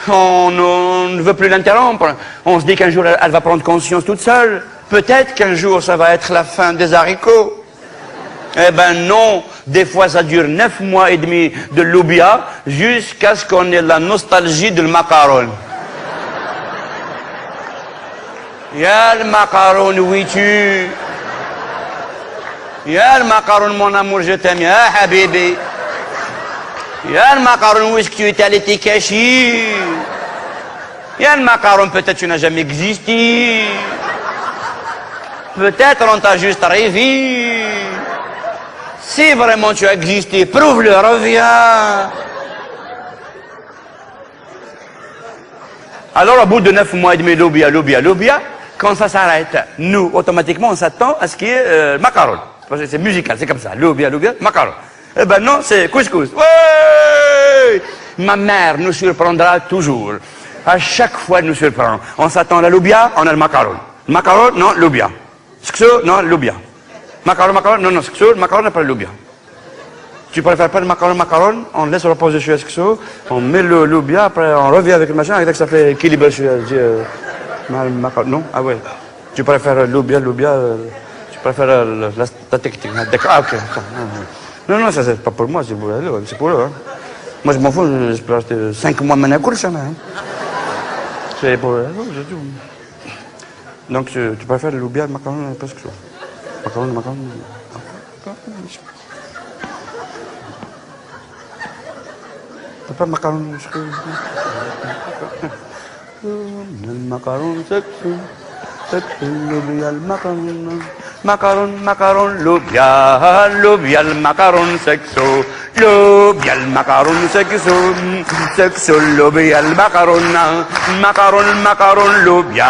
On ne veut plus l'interrompre. On se dit qu'un jour, elle va prendre conscience toute seule. Peut-être qu'un jour, ça va être la fin des haricots. Eh ben non. Des fois, ça dure 9 mois et demi de loubia jusqu'à ce qu'on ait la nostalgie du macaron. Ya le macaron, oui tu. Ya le macaron, mon amour, je t'aime. Ya habibi. Ya le macaron, où est-ce que tu étais allé t'y cacher? Ya le macaron, peut-être tu n'as jamais existé. Peut-être on t'a juste rêvé. Si vraiment tu as existé, prouve-le, reviens. Alors, au bout de 9 mois et demi, loubia, loubia, loubia, quand ça s'arrête, nous, automatiquement, on s'attend à ce qu'il y ait macaron. Parce que c'est musical, c'est comme ça. Loubia, loubia, macaron. Eh ben non, c'est couscous. Ouais! Ma mère nous surprendra toujours. À chaque fois, elle nous surprend. On s'attend à la loubia, on a le macaron. Le macaron, non, loubia. Skso, non, loubia. Macaron, macaron, non, non, skso, macaron, après le loubia. Tu préfères pas le macaron, on laisse reposer sur skso, on met le loubia, après on revient avec le machin, avec ça fait équilibre sur macaron. Non? Ah ouais. Tu préfères loubia, tu préfères la technique. Ah ok. Non, non, ça c'est pas pour moi, c'est pour eux. Hein. Moi, je m'en fous, je peux rester 5 mois maintenant à Courchana. Hein. C'est pour... Donc, tu préfères le loubia, le macaron, parce que... Macaron... T'as pas macaron, le macaron sexy, loubia, le macaron, loubia, le macaron sexo, loubia, le macaron sexo, loubia, le macaron, loubia,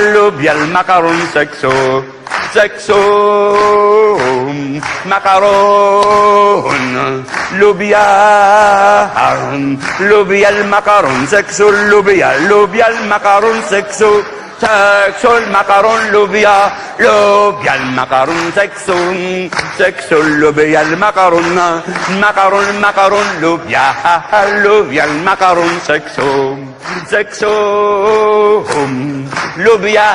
le macaron sexo, macaron, loubia, le macaron sexo, loubia, le macaron sexo, le macaron, loubia, le macaron sexo, loubia, le macaron, loubia, le macaron sexo, loubia,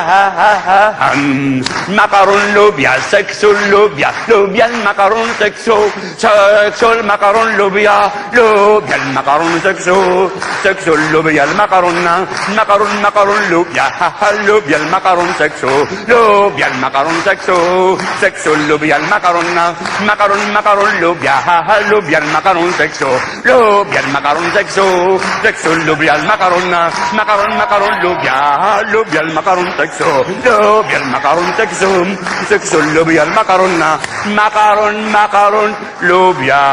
macaron, loubia, sexo, loubia, le macaron sexo, le macaron, loubia, le macaron sexo, loubia, le macaron, loubia, loubia, le macaron sexo, loubia, le macaron sexo, loubia, le macaron, loubia, loubia, le macaron sexo, loubia, le macaron sexo, loubia, le macaron, loubia, loubia, le macaron sexo, loubia, le macaron sexo, loubia, le macaron, loubia,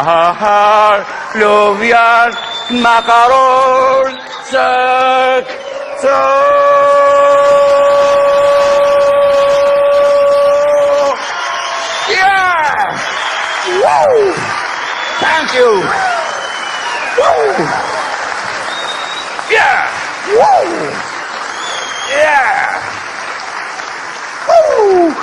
loubia, macaron sexo. Woo! Thank you. Woo! Yeah. Woo! Yeah. Woo!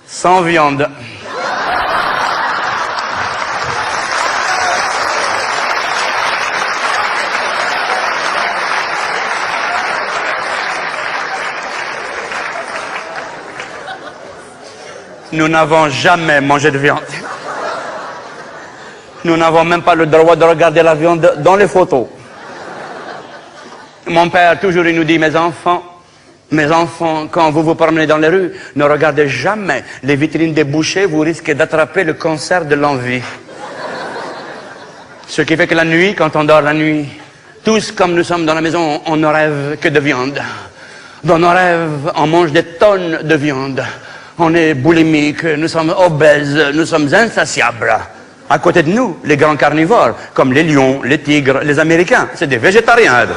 Sans viande. Nous n'avons jamais mangé de viande. Nous n'avons même pas le droit de regarder la viande dans les photos. Mon père, toujours, il nous dit, mes enfants, quand vous vous promenez dans les rues, ne regardez jamais les vitrines des bouchers, vous risquez d'attraper le cancer de l'envie. Ce qui fait que la nuit, quand on dort la nuit, tous comme nous sommes dans la maison, on ne rêve que de viande. Dans nos rêves, on mange des tonnes de viande. On est boulimique, nous sommes obèses, nous sommes insatiables. À côté de nous, les grands carnivores, comme les lions, les tigres, les Américains, c'est des végétariens.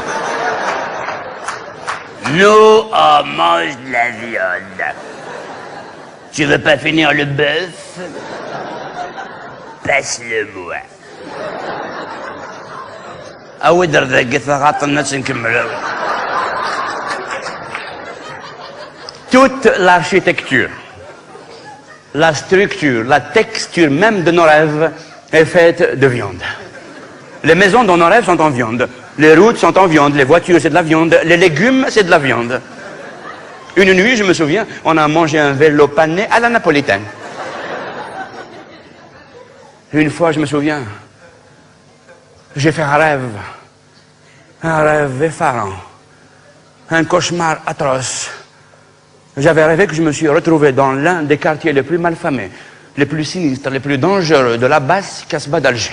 Nous, on mange de la viande. Tu veux pas finir le bœuf? Passe-le-moi. Ah oui, toute l'architecture, la structure, la texture même de nos rêves est faite de viande. Les maisons dans nos rêves sont en viande. Les routes sont en viande. Les voitures, c'est de la viande. Les légumes, c'est de la viande. Une nuit, je me souviens, on a mangé un vélo pané à la napolitaine. Une fois, je me souviens, j'ai fait un rêve effarant, un cauchemar atroce. J'avais rêvé que je me suis retrouvé dans l'un des quartiers les plus malfamés, les plus sinistres, les plus dangereux de la basse Casbah d'Alger.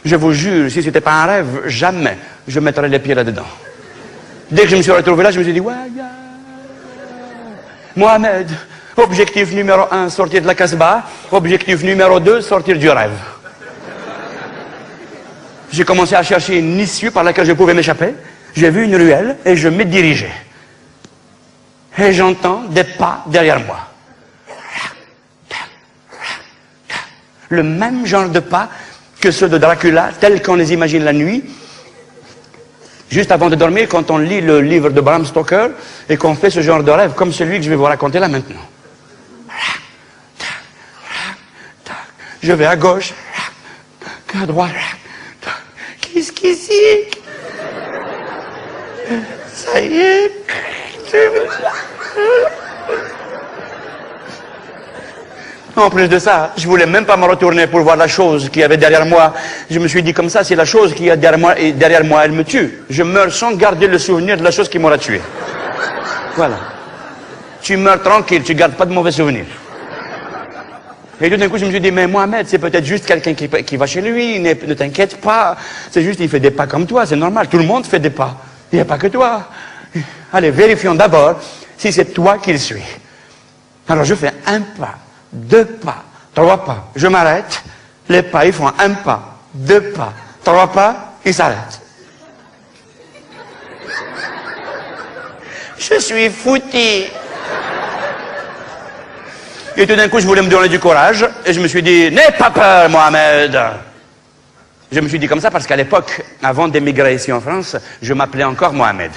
Je vous jure, si ce n'était pas un rêve, jamais je mettrais les pieds là-dedans. Dès que je me suis retrouvé là, je me suis dit, ouais, yeah. Mohamed, objectif numéro 1, sortir de la Casbah. Objectif numéro 2, sortir du rêve. J'ai commencé à chercher une issue par laquelle je pouvais m'échapper. J'ai vu une ruelle et je m'y dirigeais. Et j'entends des pas derrière moi. Le même genre de pas que ceux de Dracula, tels qu'on les imagine la nuit, juste avant de dormir, quand on lit le livre de Bram Stoker, et qu'on fait ce genre de rêve, comme celui que je vais vous raconter là maintenant. Je vais à gauche, à droite, qu'est-ce qu'ici? Ça Ça y est. En plus de ça, je voulais même pas me retourner pour voir la chose qu'il y avait derrière moi. Je me suis dit comme ça, si la chose qui est derrière moi, elle me tue, je meurs sans garder le souvenir de la chose qui m'aura tué. Voilà. Tu meurs tranquille, tu gardes pas de mauvais souvenirs. Et tout d'un coup, je me suis dit, mais Mohamed, c'est peut-être juste quelqu'un qui va chez lui, ne t'inquiète pas. C'est juste, il fait des pas comme toi, c'est normal, tout le monde fait des pas. Il n'y a pas que toi. Allez, vérifions d'abord si c'est toi qui le suis. Alors je fais un pas. 2 pas, 3 pas, je m'arrête, les pas ils font 1 pas, 2 pas, 3 pas, ils s'arrêtent. Je suis foutu. Et tout d'un coup je voulais me donner du courage et je me suis dit, n'aie pas peur Mohamed. Je me suis dit comme ça parce qu'à l'époque, avant d'émigrer ici en France, je m'appelais encore Mohamed.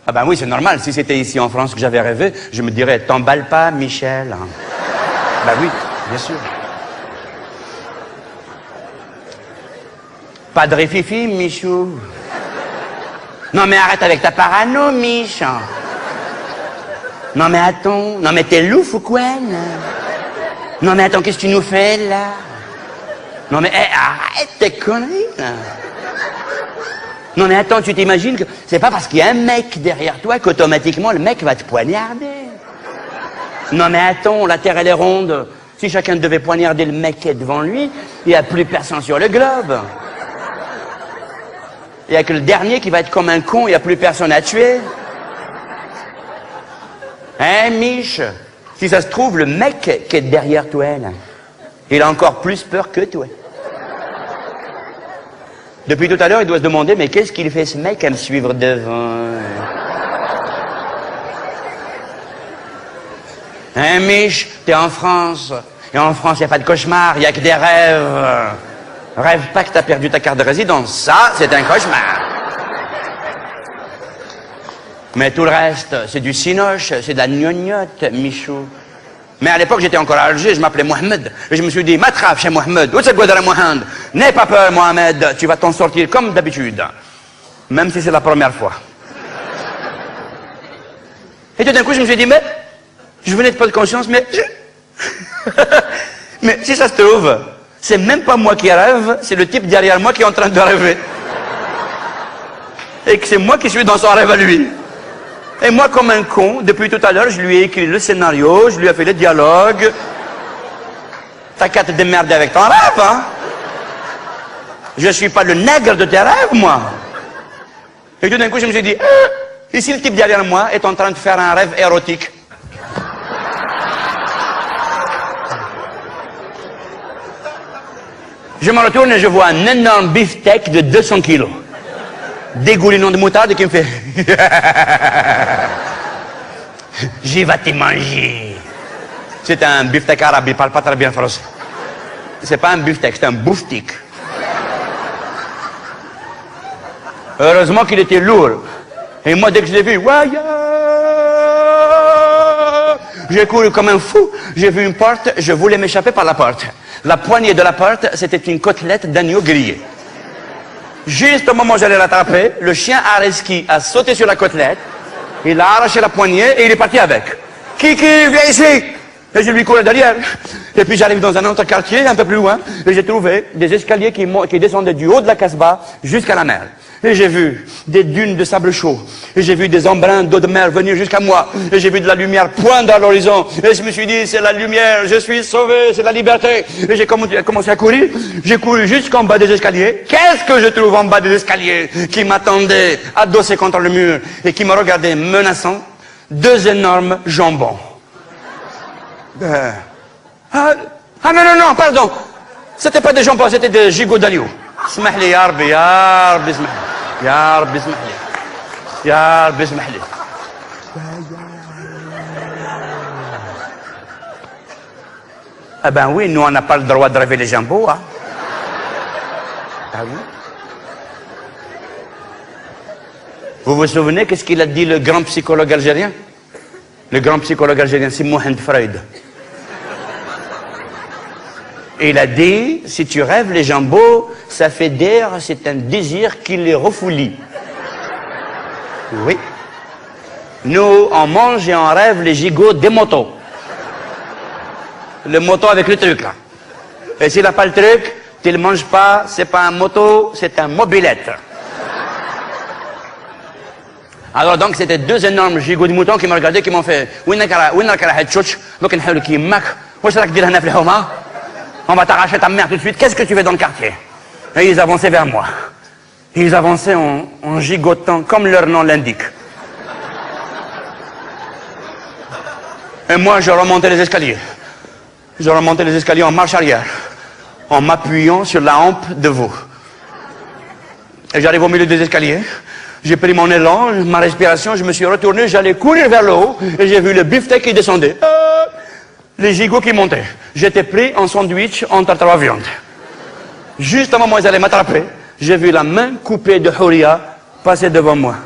Ah ben oui, c'est normal, si c'était ici en France que j'avais rêvé, je me dirais, t'emballe pas, Michel. Ben oui, bien sûr. Padre Fifi, Michou. Non mais arrête avec ta parano, Mich. Non mais attends, non mais t'es louf ou quoi, là? Non mais attends, qu'est-ce que tu nous fais, là? Non mais arrête tes conneries, là. Non mais attends, tu t'imagines que c'est pas parce qu'il y a un mec derrière toi qu'automatiquement le mec va te poignarder. Non mais attends, la Terre elle est ronde. Si chacun devait poignarder le mec qui est devant lui, il n'y a plus personne sur le globe. Il n'y a que le dernier qui va être comme un con, il n'y a plus personne à tuer. Hein, Mich? Si ça se trouve, le mec qui est derrière toi, là, il a encore plus peur que toi. Depuis tout à l'heure, il doit se demander, mais qu'est-ce qu'il fait ce mec à me suivre devant? Hein, Mich, t'es en France. Et en France, il n'y a pas de cauchemar, il n'y a que des rêves. Rêve pas que t'as perdu ta carte de résidence. Ça, c'est un cauchemar. Mais tout le reste, c'est du cinoche, c'est de la gnognotte, Michou. Mais à l'époque, j'étais encore à Alger, je m'appelais Mohamed. Et je me suis dit, m'attrape chez Mohamed. Où c'est quoi de la Mohamed? N'aie pas peur, Mohamed. Tu vas t'en sortir comme d'habitude. Même si c'est la première fois. Et tout d'un coup, je me suis dit, mais, je venais de pas de conscience, mais, mais si ça se trouve, c'est même pas moi qui rêve, c'est le type derrière moi qui est en train de rêver. Et que c'est moi qui suis dans son rêve à lui. Et moi, comme un con, depuis tout à l'heure, je lui ai écrit le scénario, je lui ai fait le dialogue. T'as qu'à te démerder avec ton rêve, hein? Je suis pas le nègre de tes rêves, moi. Et tout d'un coup, je me suis dit, ici, le type derrière moi est en train de faire un rêve érotique. Je me retourne et je vois un énorme beefsteak de 200 kilos. Dégoulinant de moutarde qui me fait j'y vais te manger. C'est un beefsteak arabe, il parle pas très bien français. C'est pas un beefsteak, c'est un bouftik. Heureusement qu'il était lourd. Et moi, dès que je l'ai vu, j'ai couru comme un fou. J'ai vu une porte, je voulais m'échapper par la porte. La poignée de la porte, c'était une côtelette d'agneau grillé. Juste au moment où j'allais l'attraper, le chien Areski a sauté sur la côtelette, il a arraché la poignée et il est parti avec. Kiki, viens ici! Et je lui courais derrière. Et puis j'arrive dans un autre quartier, un peu plus loin, et j'ai trouvé des escaliers qui descendaient du haut de la Casbah jusqu'à la mer. Et j'ai vu des dunes de sable chaud. Et j'ai vu des embruns d'eau de mer venir jusqu'à moi. Et j'ai vu de la lumière poindre à l'horizon. Et je me suis dit, c'est la lumière, je suis sauvé, c'est la liberté. Et j'ai commencé à courir. J'ai couru jusqu'en bas des escaliers. Qu'est-ce que je trouve en bas des escaliers qui m'attendait adossé contre le mur et qui me regardait menaçant? 2 énormes jambons. Ah non, pardon. C'était pas des jambons, c'était des gigots d'agneau. اسمح لي يا ربي يا ربي اسمح لي يا ربي اسمح لي يا ربي اسمح لي. Ah ben oui, nous on n'a pas le droit de rêver les jambons, hein. Ah oui. Vous vous souvenez qu'est-ce qu'il a dit le grand psychologue algérien? Le grand psychologue algérien, c'est Mohamed Freud. Et il a dit, si tu rêves les jambons, ça fait d'air, c'est un désir qui les refoulit. Oui. Nous, on mange et on rêve les gigots des motos. Le moto avec le truc, là. Et s'il n'a pas le truc, tu ne le manges pas, c'est pas un moto, c'est un mobilette. Alors donc, c'était deux énormes gigots de moutons qui m'ont regardé, qui m'ont fait « On va t'arracher ta mère tout de suite, qu'est-ce que tu fais dans le quartier ?» Et ils avançaient vers moi. Ils avançaient en gigotant, comme leur nom l'indique. Et moi, je remontais les escaliers. Je remontais les escaliers en marche arrière, en m'appuyant sur la hampe de veau. Et j'arrive au milieu des escaliers. J'ai pris mon élan, ma respiration, je me suis retourné, j'allais courir vers le haut, et j'ai vu le beefsteak qui descendait. Les gigots qui montaient. J'étais pris en sandwich entre trois viandes. Juste au moment où ils allaient m'attraper, j'ai vu la main coupée de Houria passer devant moi.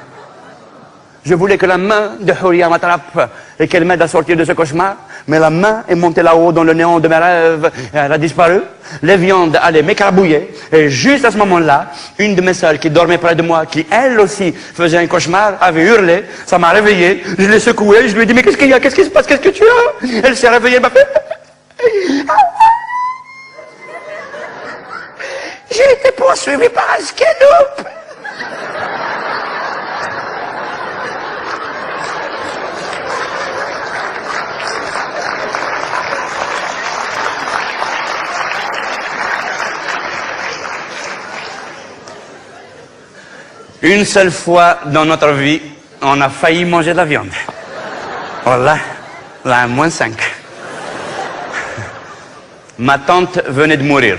Je voulais que la main de Houria m'attrape et qu'elle m'aide à sortir de ce cauchemar, mais la main est montée là-haut dans le néant de mes rêves, et elle a disparu. Les viandes allaient m'écrabouiller, et juste à ce moment-là, une de mes sœurs qui dormait près de moi, qui elle aussi faisait un cauchemar, avait hurlé, ça m'a réveillé, je l'ai secouée, je lui ai dit « Mais qu'est-ce qu'il y a? Qu'est-ce qui se passe? Qu'est-ce que tu as ?» Elle s'est réveillée, elle m'a fait « J'ai été poursuivi par un skéloupe !» Une seule fois dans notre vie, on a failli manger de la viande. Voilà, là, -5. Ma tante venait de mourir.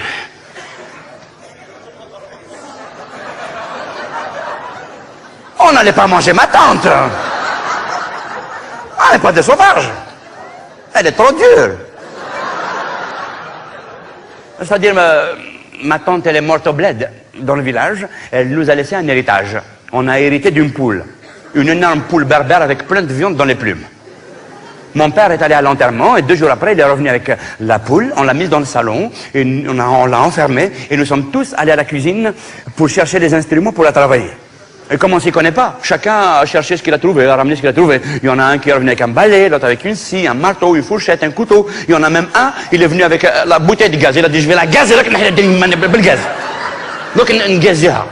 On n'allait pas manger ma tante. Elle n'est pas des sauvages. Elle est trop dure. C'est-à-dire, ma tante, elle est morte au bled, dans le village. Elle nous a laissé un héritage. On a hérité d'une poule. Une énorme poule berbère avec plein de viande dans les plumes. Mon père est allé à l'enterrement et 2 jours après, il est revenu avec la poule. On l'a mise dans le salon et on l'a enfermée. Et nous sommes tous allés à la cuisine pour chercher des instruments pour la travailler. Et comme on ne s'y connaît pas, chacun a cherché ce qu'il a trouvé, a ramené ce qu'il a trouvé. Il y en a un qui est revenu avec un balai, l'autre avec une scie, un marteau, une fourchette, un couteau. Il y en a même un, il est venu avec la bouteille de gaz. Il a dit, je vais la gazer, le gaz. Donc, une gazière.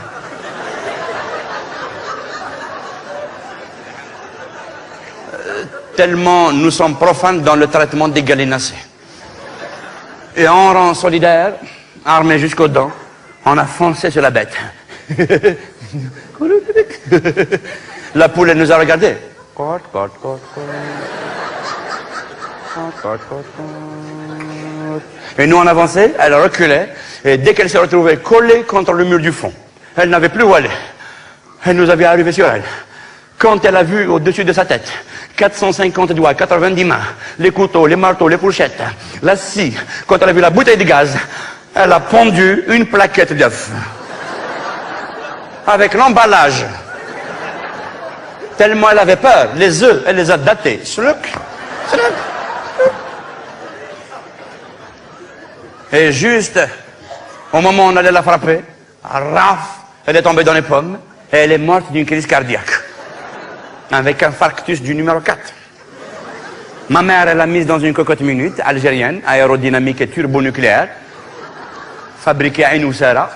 Tellement nous sommes profanes dans le traitement des gallinacés. Et en rang solidaire, armés jusqu'aux dents, on a foncé sur la bête. La poule, elle nous a regardés. Et nous, on avançait, elle reculait, et dès qu'elle s'est retrouvée collée contre le mur du fond, elle n'avait plus où aller. Elle nous avait arrivé sur elle. Quand elle a vu au-dessus de sa tête 450 doigts, 90 mains, les couteaux, les marteaux, les fourchettes, la scie, quand elle a vu la bouteille de gaz, elle a pondu une plaquette d'œuf. Avec l'emballage. Tellement elle avait peur. Les œufs, elle les a datés. Et juste au moment où on allait la frapper, raf, elle est tombée dans les pommes et elle est morte d'une crise cardiaque. Avec un infarctus du numéro 4. Ma mère, elle l'a mise dans une cocotte minute algérienne, aérodynamique et turbonucléaire, fabriquée à Inoussara.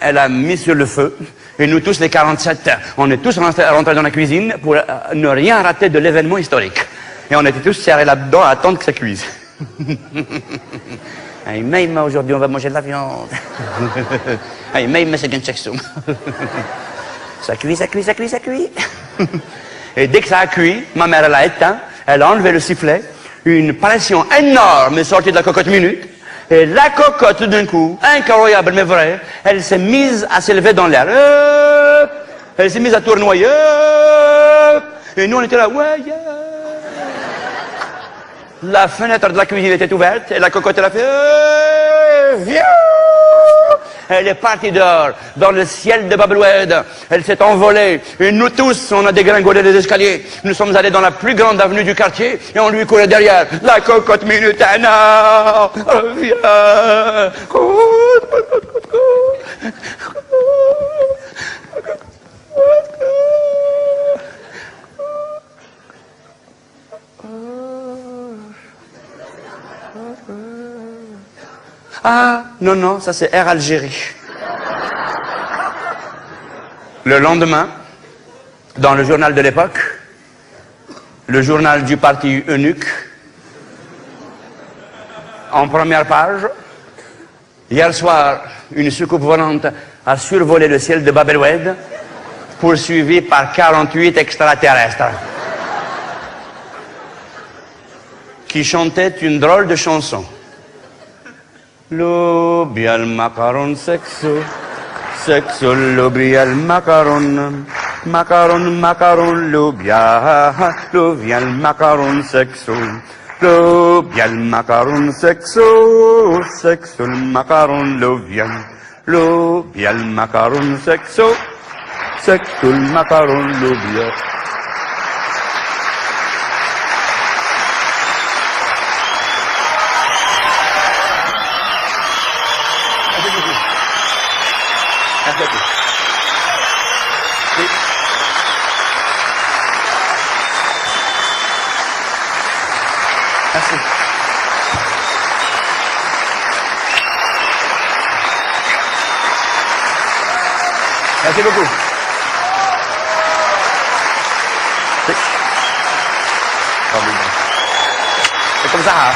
Elle a mis sur le feu, et nous tous les 47, on est tous rentrés dans la cuisine pour ne rien rater de l'événement historique. Et on était tous serrés là-dedans à attendre que ça cuise. Même aujourd'hui on va manger de la viande. Même c'est bien section. Ça cuit, ça cuit, ça cuit, ça cuit. Et dès que ça a cuit, ma mère elle a éteint, elle a enlevé le sifflet, une pression énorme est sortie de la cocotte minute. Et la cocotte, tout d'un coup, incroyable mais vrai, elle s'est mise à s'élever dans l'air. Elle s'est mise à tournoyer. Et nous, on était là. Ouais, yeah. La fenêtre de la cuisine était ouverte et la cocotte, elle a fait. Viens. Elle est partie dehors, dans le ciel de Babelwed. Elle s'est envolée. Et nous tous, on a dégringolé les escaliers. Nous sommes allés dans la plus grande avenue du quartier et on lui courait derrière. La cocotte minutana, reviens. Ah, non, non, ça c'est Air Algérie. Le lendemain, dans le journal de l'époque, le journal du parti eunuque, en première page, hier soir, une soucoupe volante a survolé le ciel de Bab el-Oued, poursuivie par 48 extraterrestres, qui chantaient une drôle de chanson. Lobia al macaron sexo, sexo lobia al macaron, macaron, macaron, lobia al macaron sexo, lobia al macaron sexo, sexo el macaron lobia al macaron sexo, sexo el macaron lobia. Merci. Merci beaucoup. C'est comme ça, hein?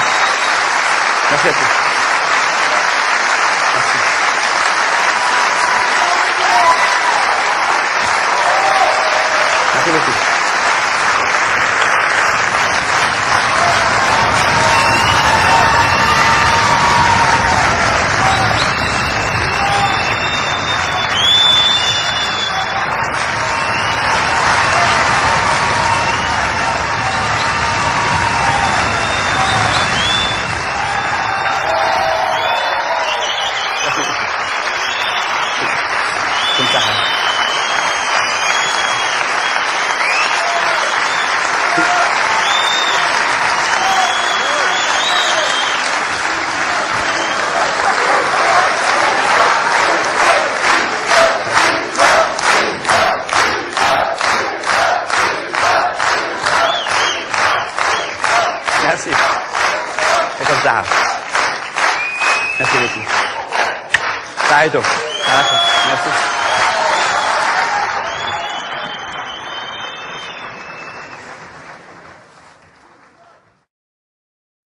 Merci à tous. Merci. Merci beaucoup. Comme ça, hein? Merci. C'est comme ça. Merci beaucoup. Ça et tout. Merci.